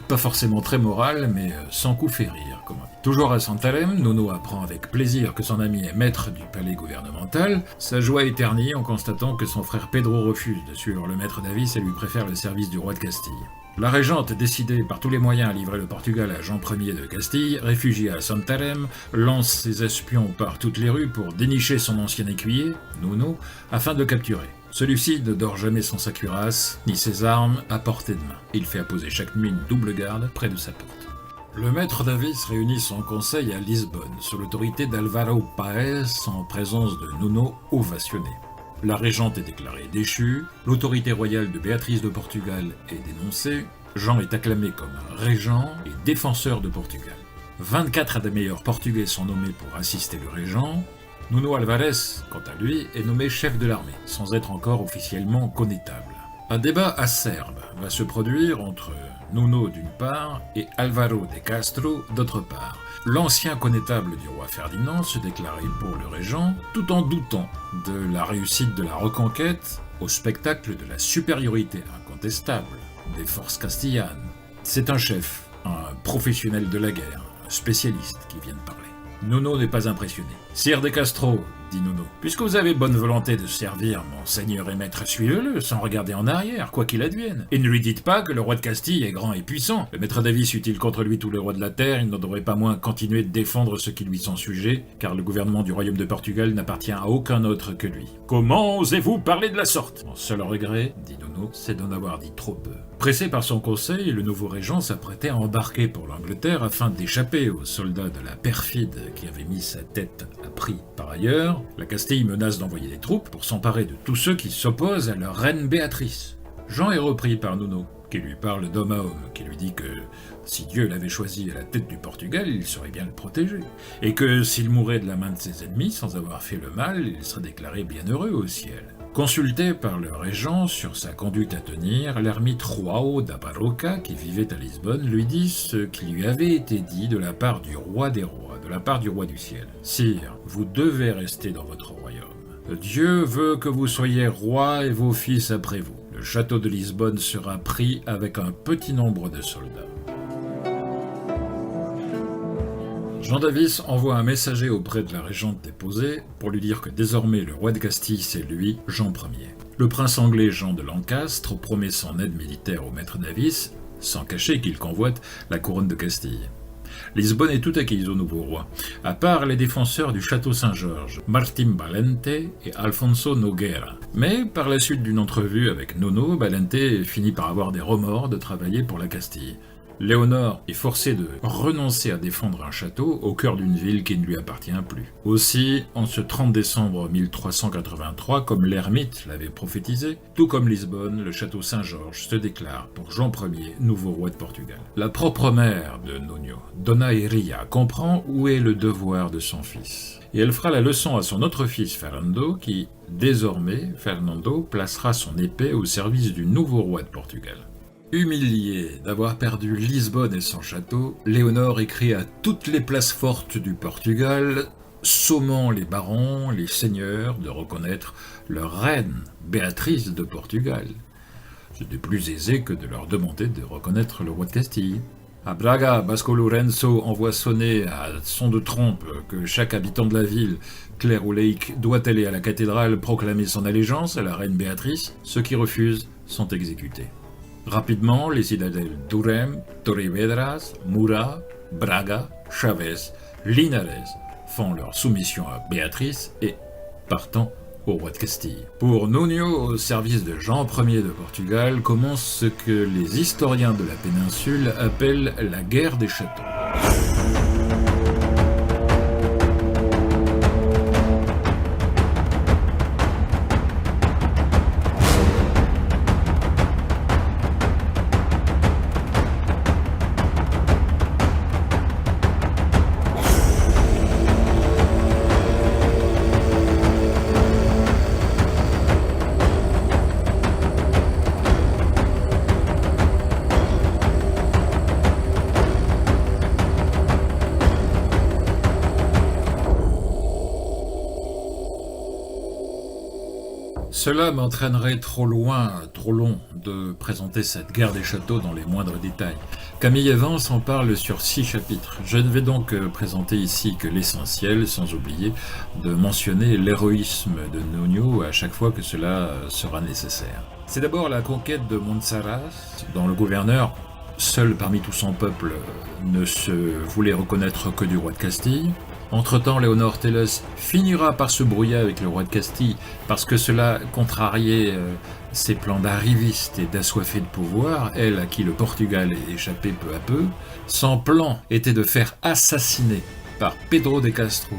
B: Pas forcément très moral, mais sans coup fait rire, comme on dit. Toujours à Santarém, Nuno apprend avec plaisir que son ami est maître du palais gouvernemental. Sa joie est ternie en constatant que son frère Pedro refuse de suivre le maître Davis et lui préfère le service du roi de Castille. La régente, décidée par tous les moyens à livrer le Portugal à Jean Ier de Castille, réfugiée à Santarém, lance ses espions par toutes les rues pour dénicher son ancien écuyer, Nuno, afin de le capturer. Celui-ci ne dort jamais sans sa cuirasse, ni ses armes à portée de main. Il fait apposer chaque nuit une double garde près de sa porte. Le maître Davis réunit son conseil à Lisbonne, sous l'autorité d'Alvaro Paes, en présence de Nuno ovationné. La régente est déclarée déchue, l'autorité royale de Béatrice de Portugal est dénoncée, Jean est acclamé comme régent et défenseur de Portugal. 24 des meilleurs Portugais sont nommés pour assister le régent. Nuno Alvarez, quant à lui, est nommé chef de l'armée, sans être encore officiellement connétable. Un débat acerbe va se produire entre Nuno d'une part et Álvaro de Castro d'autre part. L'ancien connétable du roi Ferdinand se déclarait pour le régent, tout en doutant de la réussite de la reconquête au spectacle de la supériorité incontestable des forces castillanes. C'est un chef, un professionnel de la guerre, un spécialiste qui vient de parler. Nuno n'est pas impressionné. « Sire de Castro, dit Nuno, puisque vous avez bonne volonté de servir mon seigneur et maître, suivez-le, sans regarder en arrière, quoi qu'il advienne. Et ne lui dites pas que le roi de Castille est grand et puissant. Le maître Davis eût-il contre lui tous les rois de la terre, il ne devrait pas moins continuer de défendre ceux qui lui sont sujets, car le gouvernement du royaume de Portugal n'appartient à aucun autre que lui. Comment osez-vous parler de la sorte ? Mon seul regret, dit Nuno, c'est d'en avoir dit trop peu. Pressé par son conseil, le nouveau régent s'apprêtait à embarquer pour l'Angleterre afin d'échapper aux soldats de la perfide qui avaient mis sa tête à prix. Par ailleurs, la Castille menace d'envoyer des troupes pour s'emparer de tous ceux qui s'opposent à leur reine Béatrice. Jean est repris par Nuno, qui lui parle d'homme à homme, qui lui dit que si Dieu l'avait choisi à la tête du Portugal, il saurait bien le protéger, et que s'il mourait de la main de ses ennemis sans avoir fait le mal, il serait déclaré bienheureux au ciel. Consulté par le régent sur sa conduite à tenir, l'ermite João da Barroca, qui vivait à Lisbonne, lui dit ce qui lui avait été dit de la part du roi des rois, de la part du roi du ciel. « Sire, vous devez rester dans votre royaume. Dieu veut que vous soyez roi et vos fils après vous. Le château de Lisbonne sera pris avec un petit nombre de soldats. » Jean Davis envoie un messager auprès de la régente déposée pour lui dire que désormais le roi de Castille c'est lui, Jean Ier. Le prince anglais Jean de Lancastre promet son aide militaire au maître Davis, sans cacher qu'il convoite la couronne de Castille. Lisbonne est tout acquise au nouveau roi, à part les défenseurs du château Saint-Georges, Martim Balente et Alfonso Nogueira. Mais par la suite d'une entrevue avec Nuno, Balente finit par avoir des remords de travailler pour la Castille. Léonore est forcée de renoncer à défendre un château au cœur d'une ville qui ne lui appartient plus. Aussi, en ce 30 décembre 1383, comme l'ermite l'avait prophétisé, tout comme Lisbonne, le château Saint-Georges se déclare pour Jean Ier, nouveau roi de Portugal. La propre mère de Nuno, Dona Iria, comprend où est le devoir de son fils. Et elle fera la leçon à son autre fils Fernando qui, désormais, Fernando placera son épée au service du nouveau roi de Portugal. Humilié d'avoir perdu Lisbonne et son château, Léonore écrit à toutes les places fortes du Portugal, sommant les barons, les seigneurs de reconnaître leur reine, Béatrice de Portugal. C'était plus aisé que de leur demander de reconnaître le roi de Castille. À Braga, Vasco Lourenço envoie sonner à son de trompe que chaque habitant de la ville, clair ou laïque, doit aller à la cathédrale proclamer son allégeance à la reine Béatrice. Ceux qui refusent sont exécutés. Rapidement, les citadelles d'Urem, Torrevedras, Mura, Braga, Chaves, Linares font leur soumission à Béatrice et, partant, au roi de Castille. Pour Nuño, au service de Jean Ier de Portugal, commence ce que les historiens de la péninsule appellent la guerre des châteaux. Cela m'entraînerait trop long de présenter cette guerre des châteaux dans les moindres détails. Camille Evans en parle sur 6 chapitres. Je ne vais donc présenter ici que l'essentiel, sans oublier de mentionner l'héroïsme de Nuño à chaque fois que cela sera nécessaire. C'est d'abord la conquête de Montserrat, dont le gouverneur, seul parmi tout son peuple, ne se voulait reconnaître que du roi de Castille. Entre-temps, Léonore Tellez finira par se brouiller avec le roi de Castille parce que cela contrariait ses plans d'arriviste et d'assoiffé de pouvoir, elle à qui le Portugal est échappé peu à peu. Son plan était de faire assassiner par Pedro de Castro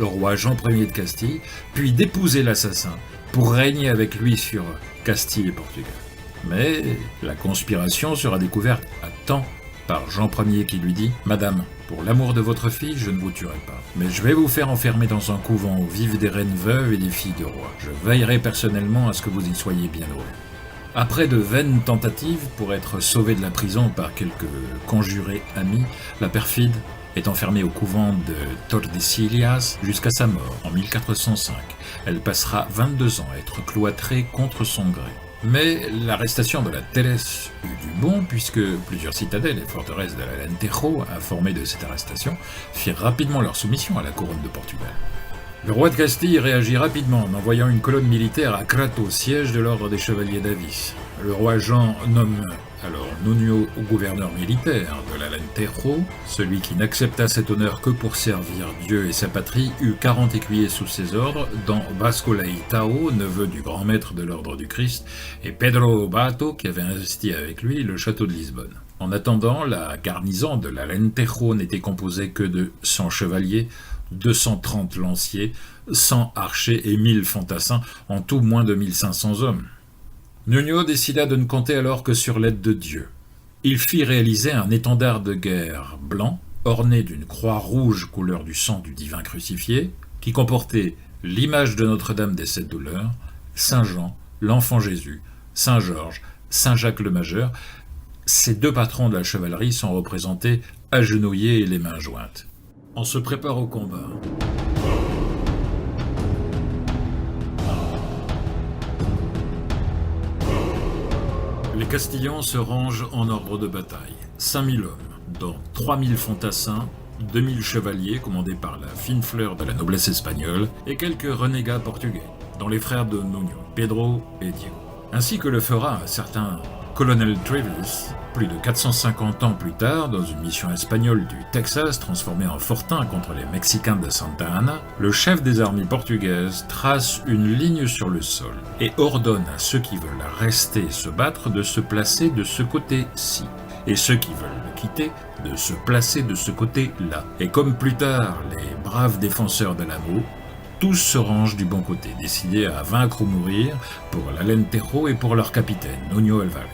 B: le roi Jean Ier de Castille, puis d'épouser l'assassin pour régner avec lui sur Castille et Portugal. Mais la conspiration sera découverte à temps par Jean Ier qui lui dit « Madame, pour l'amour de votre fille, je ne vous tuerai pas. Mais je vais vous faire enfermer dans un couvent où vivent des reines veuves et des filles de rois. Je veillerai personnellement à ce que vous y soyez bien heureux. » Après de vaines tentatives pour être sauvée de la prison par quelques conjurés amis, la perfide est enfermée au couvent de Tordesillas jusqu'à sa mort en 1405. Elle passera 22 ans à être cloîtrée contre son gré. Mais l'arrestation de la Tellez eut du bon, puisque plusieurs citadelles et forteresses de l'Alentejo, informées de cette arrestation, firent rapidement leur soumission à la couronne de Portugal. Le roi de Castille réagit rapidement en envoyant une colonne militaire à Crato, siège de l'ordre des chevaliers d'Avis. Le roi Jean nomme alors Nuño gouverneur militaire de l'Alentejo. Celui qui n'accepta cet honneur que pour servir Dieu et sa patrie eut 40 écuyers sous ses ordres, dont Vasco Laitao, neveu du grand maître de l'ordre du Christ, et Pedro Bato, qui avait investi avec lui le château de Lisbonne. En attendant, la garnison de l'Alentejo n'était composée que de 100 chevaliers, 230 lanciers, 100 archers et 1000 fantassins, en tout moins de 1500 hommes. Nuño décida de ne compter alors que sur l'aide de Dieu. Il fit réaliser un étendard de guerre blanc, orné d'une croix rouge couleur du sang du divin crucifié, qui comportait l'image de Notre-Dame des Sept Douleurs, Saint Jean, l'Enfant Jésus, Saint Georges, Saint Jacques le Majeur. Ces 2 patrons de la chevalerie sont représentés agenouillés et les mains jointes. On se prépare au combat. Les Castillans se rangent en ordre de bataille. 5000 hommes, dont 3000 fantassins, 2000 chevaliers commandés par la fine fleur de la noblesse espagnole et quelques renégats portugais, dont les frères de Nuño, Pedro et Diego. Ainsi que le fera un certain Colonel Travis, plus de 450 ans plus tard, dans une mission espagnole du Texas transformée en fortin contre les Mexicains de Santa Anna, le chef des armées portugaises trace une ligne sur le sol et ordonne à ceux qui veulent rester se battre de se placer de ce côté-ci, et ceux qui veulent le quitter de se placer de ce côté-là. Et comme plus tard les braves défenseurs de l'amour, tous se rangent du bon côté, décidés à vaincre ou mourir pour l'Alentejo et pour leur capitaine, Nuño Álvarez.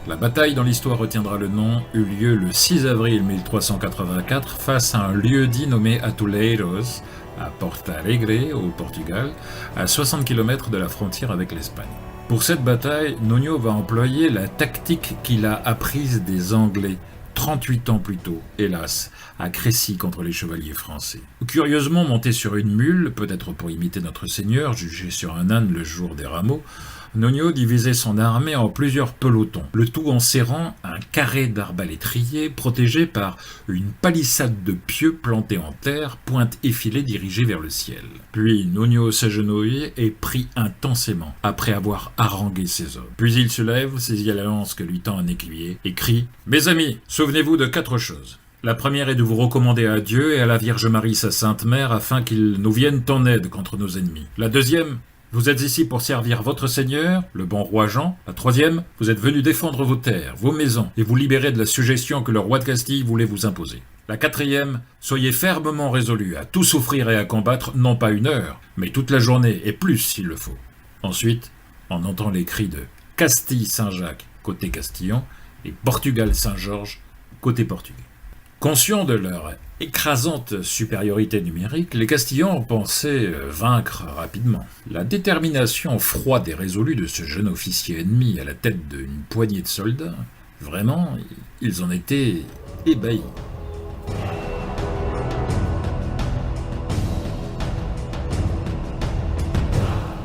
B: La bataille dans l'histoire retiendra le nom, eut lieu le 6 avril 1384 face à un lieu-dit nommé Atuleiros, à Porto Alegre, au Portugal, à 60 km de la frontière avec l'Espagne. Pour cette bataille, Nuño va employer la tactique qu'il a apprise des Anglais 38 ans plus tôt, hélas, à Crécy contre les chevaliers français. Curieusement monté sur une mule, peut-être pour imiter notre Seigneur, jugé sur un âne le jour des rameaux, Nuño divisait son armée en plusieurs pelotons, le tout en serrant un carré d'arbalétriers protégé par une palissade de pieux plantés en terre, pointe effilée dirigée vers le ciel. Puis Nuño s'agenouille et prie intensément, après avoir harangué ses hommes. Puis il se lève, saisit la lance que lui tend un écuyer, et crie « Mes amis, souvenez-vous de 4 choses. La première est de vous recommander à Dieu et à la Vierge Marie, sa Sainte Mère, afin qu'ils nous viennent en aide contre nos ennemis. La deuxième, vous êtes ici pour servir votre Seigneur, le bon roi Jean. La troisième, vous êtes venus défendre vos terres, vos maisons, et vous libérer de la suggestion que le roi de Castille voulait vous imposer. La quatrième, soyez fermement résolus à tout souffrir et à combattre, non pas 1 heure, mais toute la journée, et plus s'il le faut. » Ensuite, on entend les cris de « Castille-Saint-Jacques » côté Castillon, et « Portugal-Saint-Georges » côté portugais. Conscients de leur écrasante supériorité numérique, les Castillans pensaient vaincre rapidement. La détermination froide et résolue de ce jeune officier ennemi à la tête d'une poignée de soldats, vraiment, ils en étaient ébahis.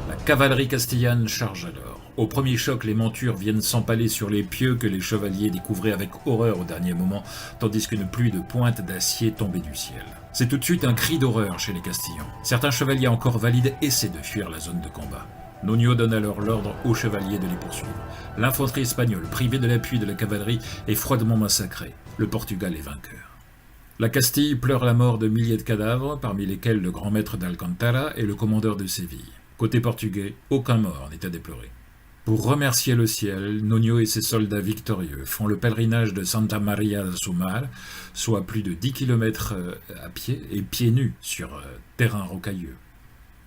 B: La cavalerie castillane charge alors. Au premier choc, les montures viennent s'empaler sur les pieux que les chevaliers découvraient avec horreur au dernier moment, tandis qu'une pluie de pointes d'acier tombait du ciel. C'est tout de suite un cri d'horreur chez les Castillans. Certains chevaliers encore valides essaient de fuir la zone de combat. Nuño donne alors l'ordre aux chevaliers de les poursuivre. L'infanterie espagnole, privée de l'appui de la cavalerie, est froidement massacrée. Le Portugal est vainqueur. La Castille pleure la mort de milliers de cadavres, parmi lesquels le grand maître d'Alcantara et le commandeur de Séville. Côté portugais, aucun mort n'est à déplorer. Pour remercier le ciel, Nuño et ses soldats victorieux font le pèlerinage de Santa Maria de Sumar, soit plus de 10 km à pied et pieds nus sur terrain rocailleux.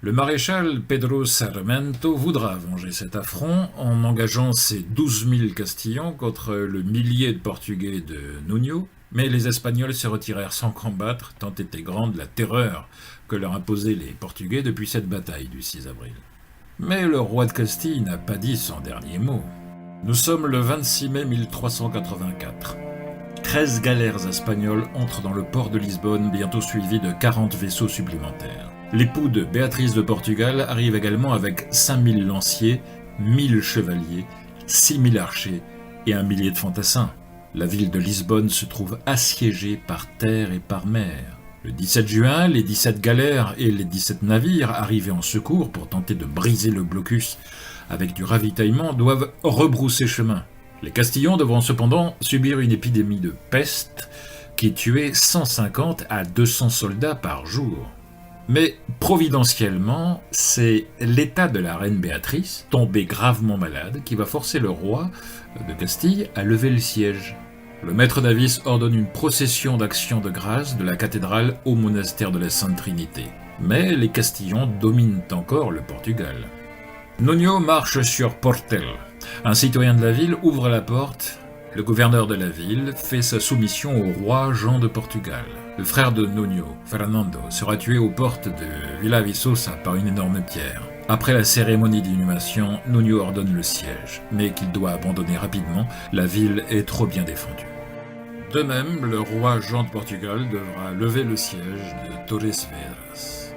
B: Le maréchal Pedro Sarmiento voudra venger cet affront en engageant ses 12 000 Castillans contre le millier de Portugais de Nuño, mais les Espagnols se retirèrent sans combattre, tant était grande la terreur que leur imposaient les Portugais depuis cette bataille du 6 avril. Mais le roi de Castille n'a pas dit son dernier mot. Nous sommes le 26 mai 1384. 13 galères espagnoles entrent dans le port de Lisbonne, bientôt suivies de 40 vaisseaux supplémentaires. L'époux de Béatrice de Portugal arrive également avec 5000 lanciers, 1000 chevaliers, 6000 archers et 1 millier de fantassins. La ville de Lisbonne se trouve assiégée par terre et par mer. Le 17 juin, les 17 galères et les 17 navires arrivés en secours pour tenter de briser le blocus avec du ravitaillement doivent rebrousser chemin. Les Castillans devront cependant subir une épidémie de peste qui tuait 150 à 200 soldats par jour. Mais providentiellement, c'est l'état de la reine Béatrice, tombée gravement malade, qui va forcer le roi de Castille à lever le siège. Le maître d'Avis ordonne une procession d'action de grâce de la cathédrale au monastère de la Sainte Trinité. Mais les Castillans dominent encore le Portugal. Nuño marche sur Portel. Un citoyen de la ville ouvre la porte. Le gouverneur de la ville fait sa soumission au roi Jean de Portugal. Le frère de Nuño, Fernando, sera tué aux portes de Villaviçosa par une énorme pierre. Après la cérémonie d'inhumation, Nuño ordonne le siège, mais qu'il doit abandonner rapidement, la ville est trop bien défendue. De même, le roi Jean de Portugal devra lever le siège de Torres Vedras.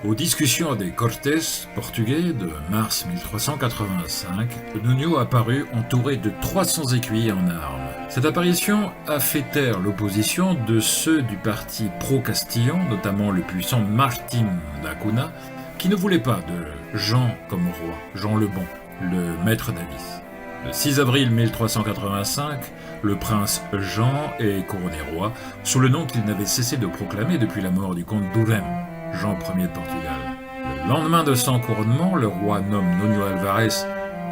B: Aux discussions des Cortés portugais de mars 1385, Nuño apparut entouré de 300 écuyers en armes. Cette apparition a fait taire l'opposition de ceux du parti pro-castillan, notamment le puissant Martín d'Acuna, qui ne voulait pas de Jean comme roi, Jean le Bon, le maître d'Avis. Le 6 avril 1385, le prince Jean est couronné roi, sous le nom qu'il n'avait cessé de proclamer depuis la mort du comte d'Urem, Jean Ier de Portugal. Le lendemain de son couronnement, le roi nomme Nuño Alvarez,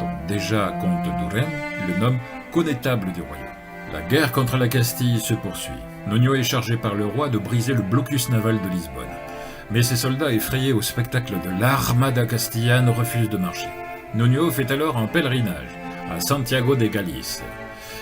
B: donc déjà comte d'Urem, le nomme connétable du royaume. La guerre contre la Castille se poursuit. Nuño est chargé par le roi de briser le blocus naval de Lisbonne. Mais ses soldats, effrayés au spectacle de l'Armada castillane, refusent de marcher. Nuño fait alors un pèlerinage à Santiago de Galice.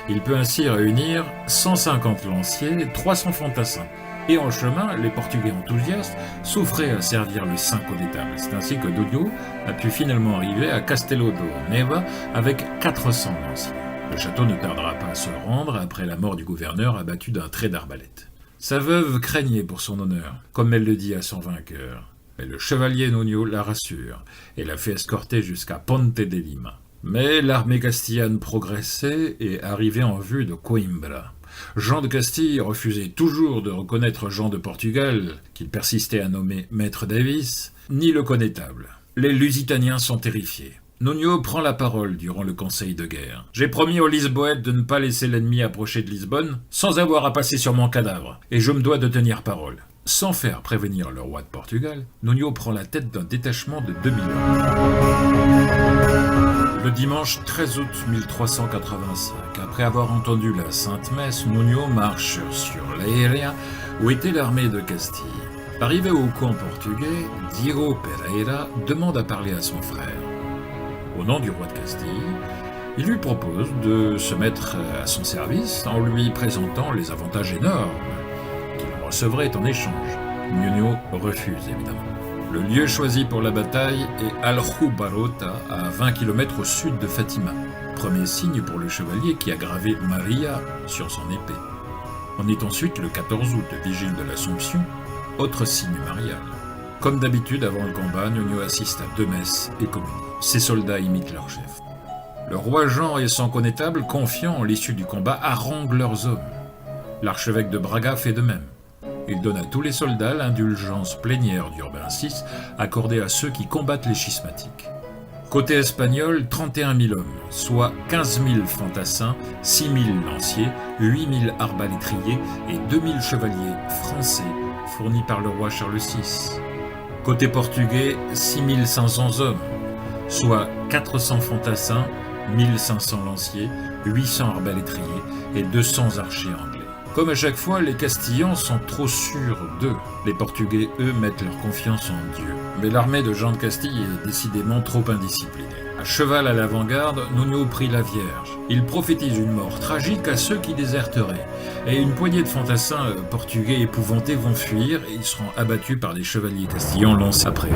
B: Il peut ainsi réunir 150 lanciers et 300 fantassins, Et en chemin, les Portugais enthousiastes souffraient à servir le saint connétable. C'est ainsi que Nuño a pu finalement arriver à Castelo do Neva avec 400 lanciers. Le château ne tardera pas à se rendre après la mort du gouverneur abattu d'un trait d'arbalète. Sa veuve craignait pour son honneur, comme elle le dit à son vainqueur. Mais le chevalier Nuño la rassure et la fait escorter jusqu'à Ponte de Lima. Mais l'armée castillane progressait et arrivait en vue de Coimbra. Jean de Castille refusait toujours de reconnaître Jean de Portugal, qu'il persistait à nommer Maître Davis, ni le connétable. Les Lusitaniens sont terrifiés. Nuño prend la parole durant le conseil de guerre. « J'ai promis aux Lisboètes de ne pas laisser l'ennemi approcher de Lisbonne sans avoir à passer sur mon cadavre, et je me dois de tenir parole. » Sans faire prévenir le roi de Portugal, Nuño prend la tête d'un détachement de 2000 hommes. Le dimanche 13 août 1385, après avoir entendu la Sainte Messe, Nuño marche sur Leiria, où était l'armée de Castille. Arrivé au camp portugais, Diego Pereira demande à parler à son frère. Au nom du roi de Castille, il lui propose de se mettre à son service en lui présentant les avantages énormes qu'il recevrait en échange. Nuño refuse évidemment. Le lieu choisi pour la bataille est Aljubarrota, à 20 km au sud de Fatima. Premier signe pour le chevalier qui a gravé Maria sur son épée. On est ensuite le 14 août, vigile de l'Assomption, autre signe marial. Comme d'habitude, avant le combat, Nuño assiste à 2 messes et communie. Ses soldats imitent leur chef. Le roi Jean et son connétable, confiants en l'issue du combat, haranguent leurs hommes. L'archevêque de Braga fait de même. Il donne à tous les soldats l'indulgence plénière d'Urbain VI accordée à ceux qui combattent les schismatiques. Côté espagnol, 31 000 hommes, soit 15 000 fantassins, 6 000 lanciers, 8 000 arbalétriers et 2 000 chevaliers français fournis par le roi Charles VI. Côté portugais, 6 500 hommes, soit 400 fantassins, 1500 lanciers, 800 arbalétriers et 200 archers anglais. Comme à chaque fois, les Castillans sont trop sûrs d'eux. Les Portugais, eux, mettent leur confiance en Dieu. Mais l'armée de Jean de Castille est décidément trop indisciplinée. À cheval à l'avant-garde, Nuño prie la Vierge. Il prophétise une mort tragique à ceux qui déserteraient. Et une poignée de fantassins portugais épouvantés vont fuir et ils seront abattus par des chevaliers castillans lancés après eux.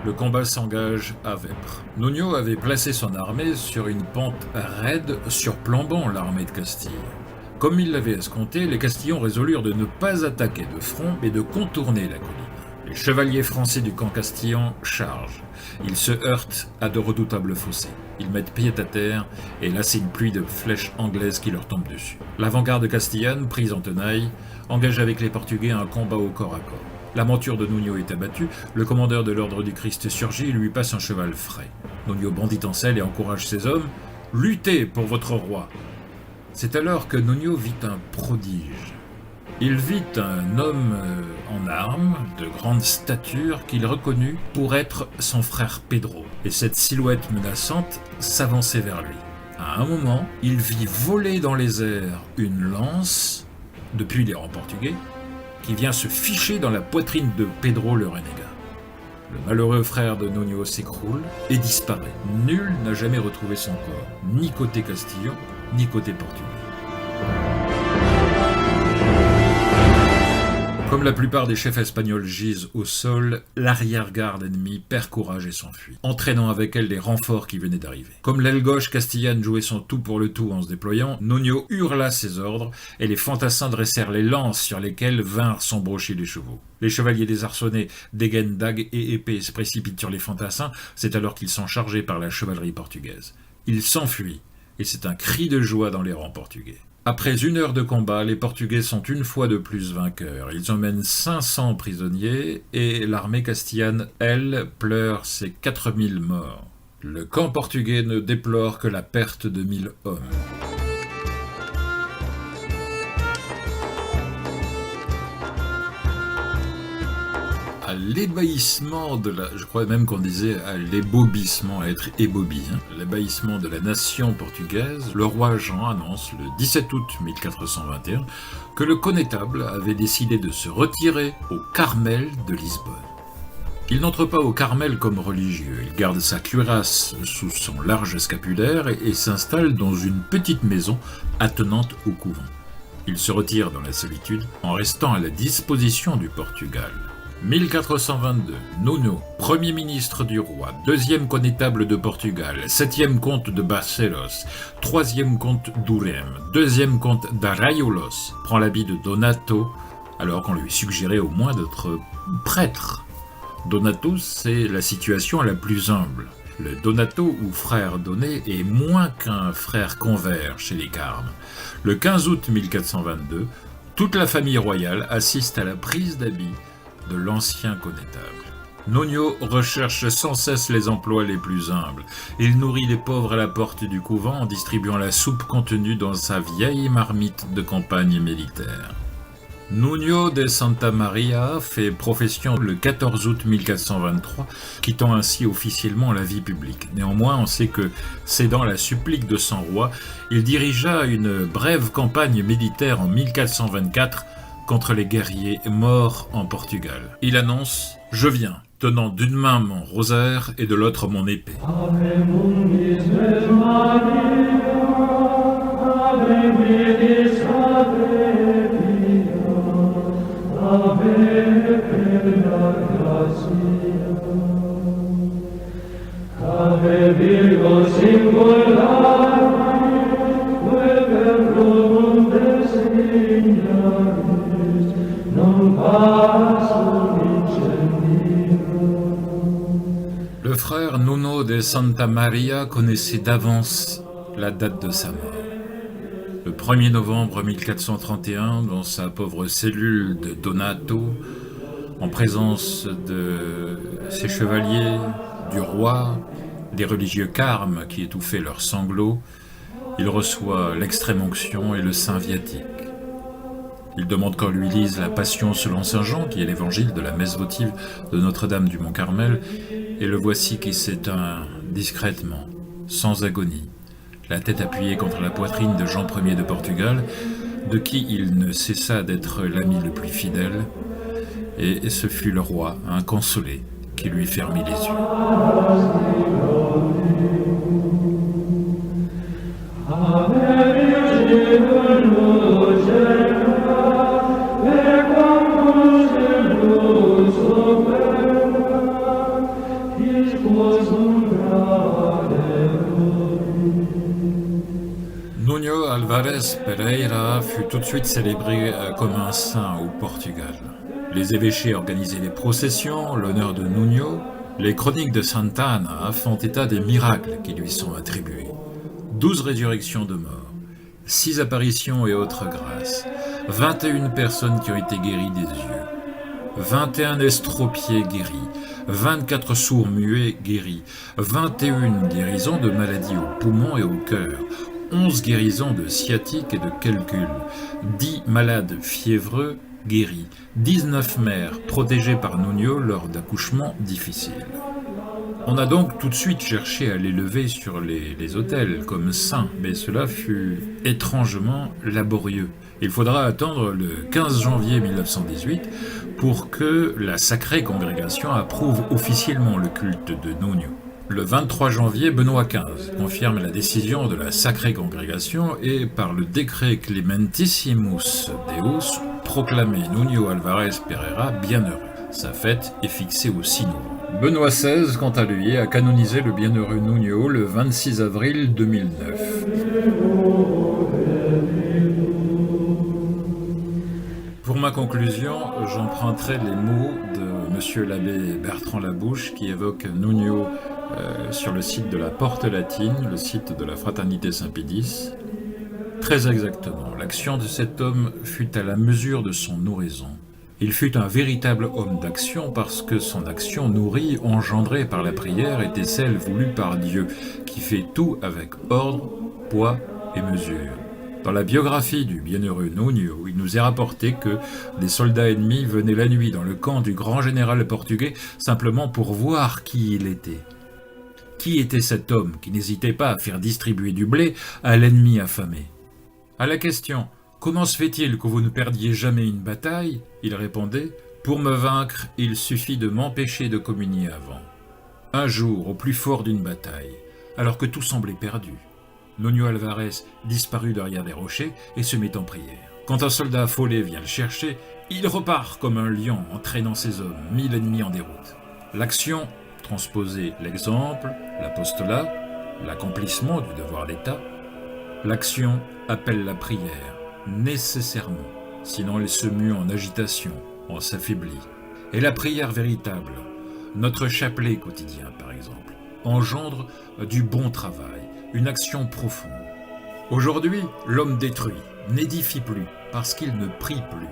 B: Le combat s'engage à Vêpres. Nuño avait placé son armée sur une pente raide surplombant l'armée de Castille. Comme il l'avait escompté, les Castillans résolurent de ne pas attaquer de front, mais de contourner la colline. Les chevaliers français du camp castillan chargent. Ils se heurtent à de redoutables fossés. Ils mettent pied à terre, et là c'est une pluie de flèches anglaises qui leur tombe dessus. L'avant-garde castillane, prise en tenaille, engage avec les Portugais un combat au corps à corps. La monture de Nuño est abattue, le commandeur de l'ordre du Christ surgit et lui passe un cheval frais. Nuño bondit en selle et encourage ses hommes. « Luttez pour votre roi !» C'est alors que Nuño vit un prodige. Il vit un homme en armes, de grande stature, qu'il reconnut pour être son frère Pedro. Et cette silhouette menaçante s'avançait vers lui. À un moment, il vit voler dans les airs une lance, depuis les rangs portugais, qui vient se ficher dans la poitrine de Pedro le renégat. Le malheureux frère de Nuño s'écroule et disparaît. Nul n'a jamais retrouvé son corps, ni côté castillan, ni côté portugais. Comme la plupart des chefs espagnols gisent au sol, l'arrière-garde ennemie perd courage et s'enfuit, entraînant avec elle les renforts qui venaient d'arriver. Comme l'aile gauche castillane jouait son tout pour le tout en se déployant, Nuño hurla ses ordres et les fantassins dressèrent les lances sur lesquelles vinrent s'embrocher les chevaux. Les chevaliers désarçonnés dégainent dagues et épées et se précipitent sur les fantassins, c'est alors qu'ils sont chargés par la chevalerie portugaise. Ils s'enfuient, et c'est un cri de joie dans les rangs portugais. Après 1 heure de combat, les Portugais sont une fois de plus vainqueurs. Ils emmènent 500 prisonniers et l'armée castillane, elle, pleure ses 4000 morts. Le camp portugais ne déplore que la perte de 1000 hommes. À à l'ébahissement je crois même qu'on disait à l'ébobissement, à être ébobi, l'ébahissement de la nation portugaise, le roi Jean annonce le 17 août 1421 que le connétable avait décidé de se retirer au Carmel de Lisbonne. Il n'entre pas au Carmel comme religieux, il garde sa cuirasse sous son large scapulaire et s'installe dans une petite maison attenante au couvent. Il se retire dans la solitude en restant à la disposition du Portugal. 1422, Nuno, premier ministre du roi, deuxième connétable de Portugal, septième comte de Barcelos, troisième comte d'Urem, deuxième comte d'Arraiolos, prend l'habit de Donato alors qu'on lui suggérait au moins d'être prêtre. Donato, c'est la situation la plus humble. Le Donato ou frère donné est moins qu'un frère convers chez les Carmes. Le 15 août 1422, toute la famille royale assiste à la prise d'habit de l'ancien connétable. Nuno recherche sans cesse les emplois les plus humbles. Il nourrit les pauvres à la porte du couvent en distribuant la soupe contenue dans sa vieille marmite de campagne militaire. Nuno de Santa Maria fait profession le 14 août 1423, quittant ainsi officiellement la vie publique. Néanmoins, on sait que, cédant la supplique de son roi, il dirigea une brève campagne militaire en 1424 contre les guerriers morts en Portugal. Il annonce « Je viens, tenant d'une main mon rosaire et de l'autre mon épée ». Le frère Nuno de Santa Maria connaissait d'avance la date de sa mort. Le 1er novembre 1431, dans sa pauvre cellule de Donato, en présence de ses chevaliers, du roi, des religieux carmes qui étouffaient leurs sanglots, il reçoit l'extrême-onction et le saint viatique. Il demande qu'on lui lise la Passion selon saint Jean, qui est l'évangile de la messe votive de Notre-Dame du Mont-Carmel, et le voici qui s'éteint discrètement, sans agonie, la tête appuyée contre la poitrine de Jean Ier de Portugal, de qui il ne cessa d'être l'ami le plus fidèle, et ce fut le roi, inconsolé, qui lui fermit les yeux. Nuno Álvares Pereira fut tout de suite célébré comme un saint au Portugal. Les évêchés organisaient des processions, l'honneur de Nuno. Les chroniques de Santa Ana font état des miracles qui lui sont attribués. 12 résurrections de morts, 6 apparitions et autres grâces, 21 personnes qui ont été guéries des yeux, 21 estropiés guéris, 24 sourds muets guéris, 21 guérisons de maladies aux poumons et au cœur, 11 guérisons de sciatique et de calcul, 10 malades fiévreux guéris, 19 mères protégées par Nuno lors d'accouchements difficiles. On a donc tout de suite cherché à l'élever sur les autels comme saint, mais cela fut étrangement laborieux. Il faudra attendre le 15 janvier 1918 pour que la Sacrée Congrégation approuve officiellement le culte de Nuno. Le 23 janvier, Benoît XV confirme la décision de la Sacrée Congrégation et, par le décret Clementissimus Deus, proclamé Nuno Álvares Pereira bienheureux. Sa fête est fixée au 6 novembre. Benoît XVI, quant à lui, a canonisé le bienheureux Nuno le 26 avril 2009. Pour ma conclusion, j'emprunterai les mots de monsieur l'abbé Bertrand Labouche qui évoque Nuno sur le site de la Porte Latine, le site de la Fraternité Saint-Pédis. Très exactement, l'action de cet homme fut à la mesure de son oraison. Il fut un véritable homme d'action parce que son action nourrie, engendrée par la prière, était celle voulue par Dieu, qui fait tout avec ordre, poids et mesure. Dans la biographie du bienheureux Nuño, il nous est rapporté que des soldats ennemis venaient la nuit dans le camp du grand général portugais simplement pour voir qui il était. Qui était cet homme qui n'hésitait pas à faire distribuer du blé à l'ennemi affamé? À la question « Comment se fait-il que vous ne perdiez jamais une bataille ?» il répondait « Pour me vaincre, il suffit de m'empêcher de communier avant. » Un jour, au plus fort d'une bataille, alors que tout semblait perdu, Nuño Alvarez disparut derrière des rochers et se mit en prière. Quand un soldat affolé vient le chercher, il repart comme un lion en traînant ses hommes, 1000 ennemis en déroute. L'action transposait l'exemple, l'apostolat, l'accomplissement du devoir d'État. L'action appelle la prière, nécessairement, sinon elle se mue en agitation, on s'affaiblit. Et la prière véritable, notre chapelet quotidien par exemple, engendre du bon travail, une action profonde. Aujourd'hui, l'homme détruit, n'édifie plus, parce qu'il ne prie plus.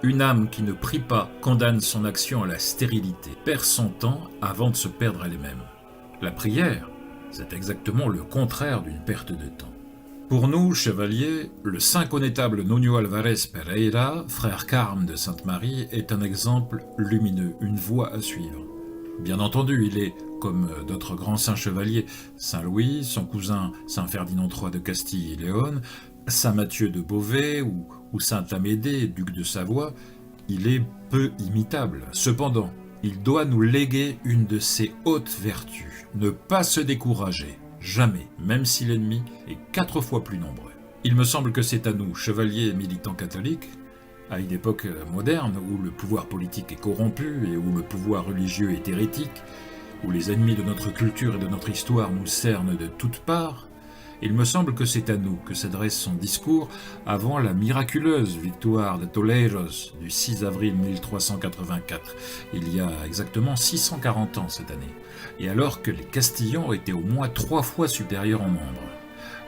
B: Une âme qui ne prie pas condamne son action à la stérilité, perd son temps avant de se perdre elle-même. La prière, c'est exactement le contraire d'une perte de temps. Pour nous, chevaliers, le saint connétable Nuño Alvarez Pereira, frère carme de Sainte-Marie, est un exemple lumineux, une voie à suivre. Bien entendu, il est, comme d'autres grands saints chevaliers, Saint Louis, son cousin Saint Ferdinand III de Castille et Léon, Saint Matthieu de Beauvais ou Saint Amédée, duc de Savoie, il est peu imitable. Cependant, il doit nous léguer une de ses hautes vertus, ne pas se décourager, jamais, même si l'ennemi est 4 fois plus nombreux. Il me semble que c'est à nous, chevaliers et militants catholiques, à une époque moderne où le pouvoir politique est corrompu et où le pouvoir religieux est hérétique, où les ennemis de notre culture et de notre histoire nous cernent de toutes parts, il me semble que c'est à nous que s'adresse son discours avant la miraculeuse victoire de Toleiros du 6 avril 1384, il y a exactement 640 ans cette année, et alors que les Castillans étaient au moins 3 fois supérieurs en nombre.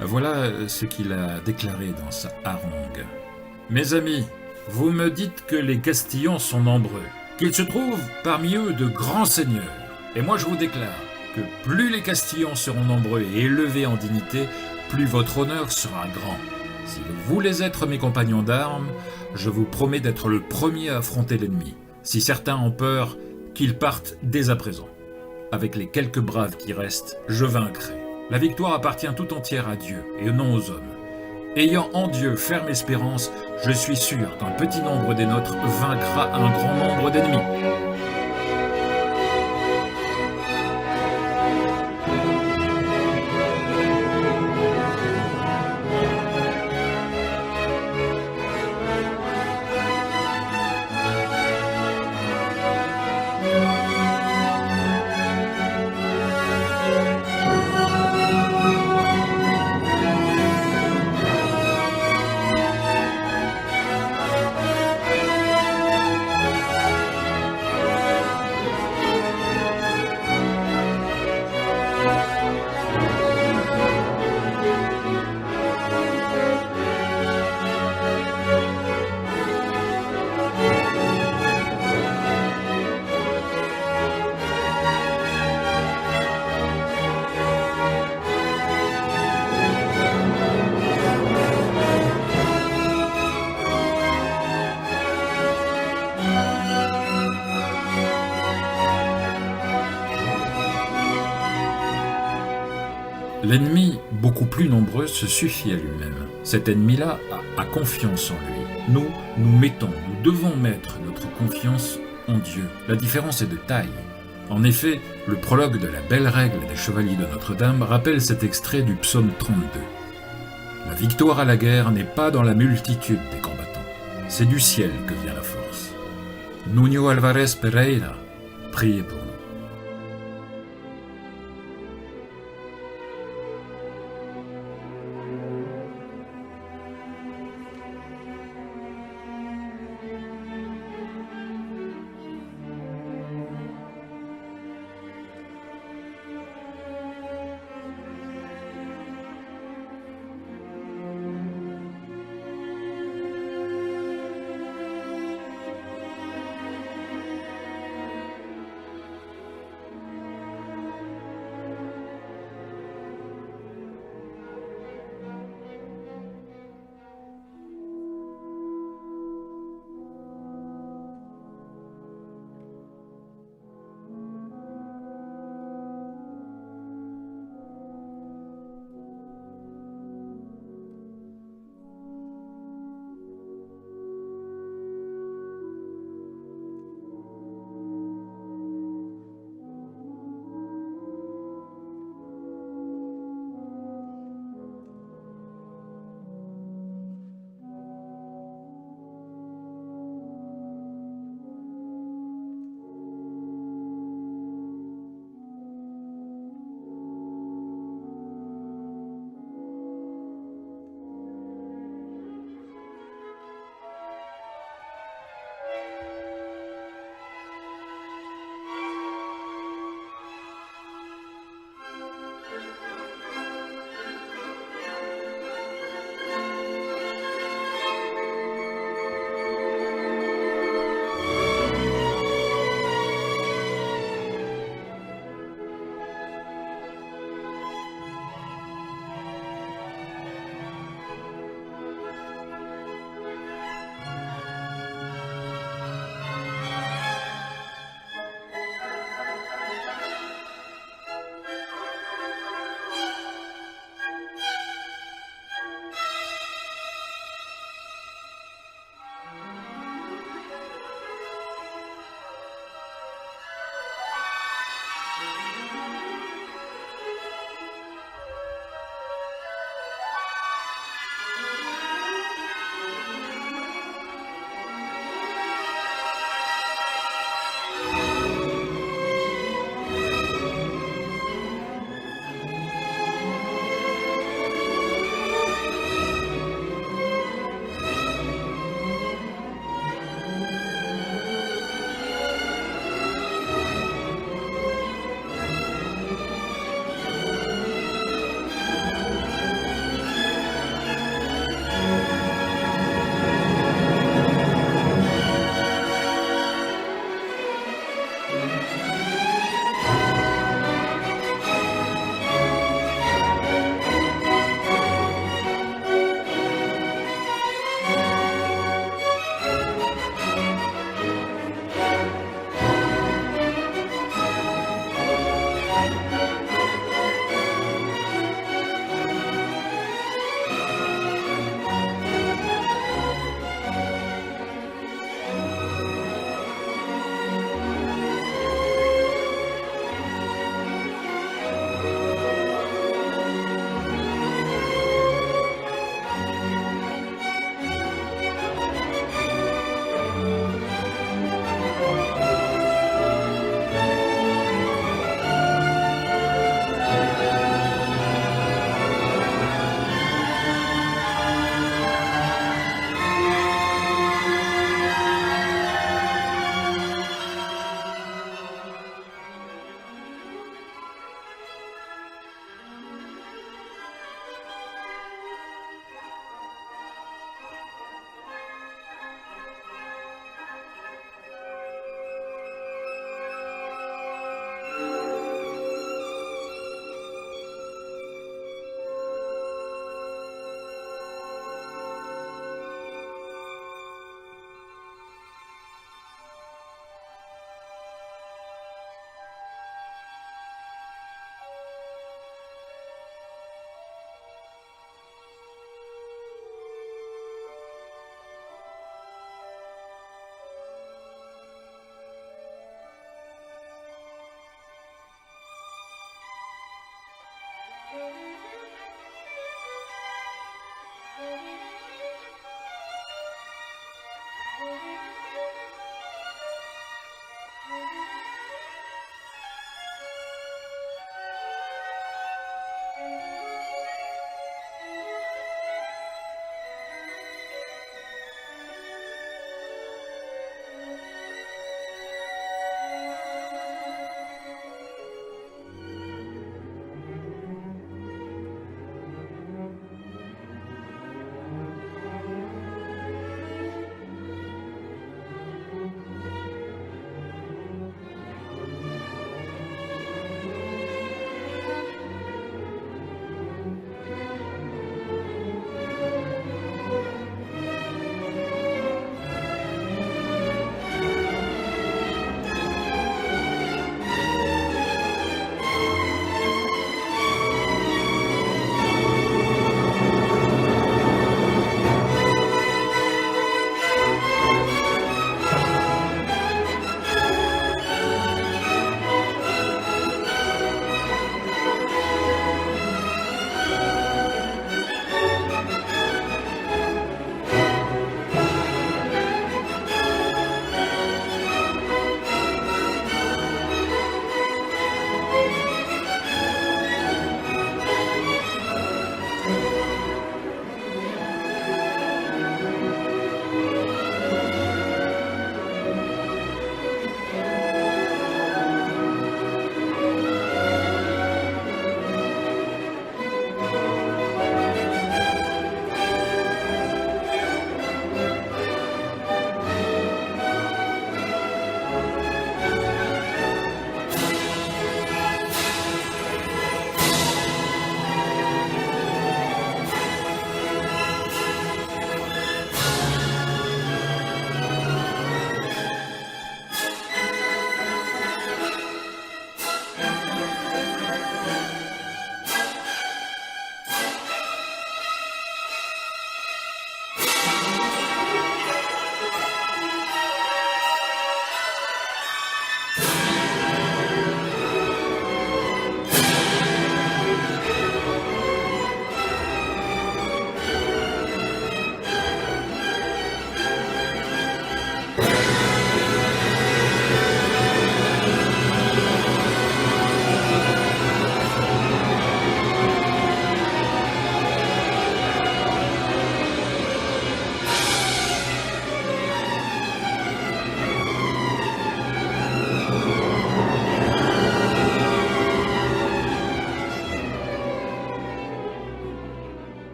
B: Voilà ce qu'il a déclaré dans sa harangue. « Mes amis, vous me dites que les Castillans sont nombreux, qu'il se trouve parmi eux de grands seigneurs, et moi je vous déclare que plus les Castillans seront nombreux et élevés en dignité, plus votre honneur sera grand. Si vous voulez être mes compagnons d'armes, je vous promets d'être le premier à affronter l'ennemi. Si certains ont peur, qu'ils partent dès à présent. Avec les quelques braves qui restent, je vaincrai. La victoire appartient tout entière à Dieu et non aux hommes. Ayant en Dieu ferme espérance, je suis sûr qu'un petit nombre des nôtres vaincra un grand nombre d'ennemis. » L'ennemi, beaucoup plus nombreux, se suffit à lui-même. Cet ennemi-là a confiance en lui. Nous devons mettre notre confiance en Dieu. La différence est de taille. En effet, le prologue de la belle règle des chevaliers de Notre-Dame rappelle cet extrait du psaume 32. La victoire à la guerre n'est pas dans la multitude des combattants. C'est du ciel que vient la force. Nuño Alvarez Pereira, priez pour nous.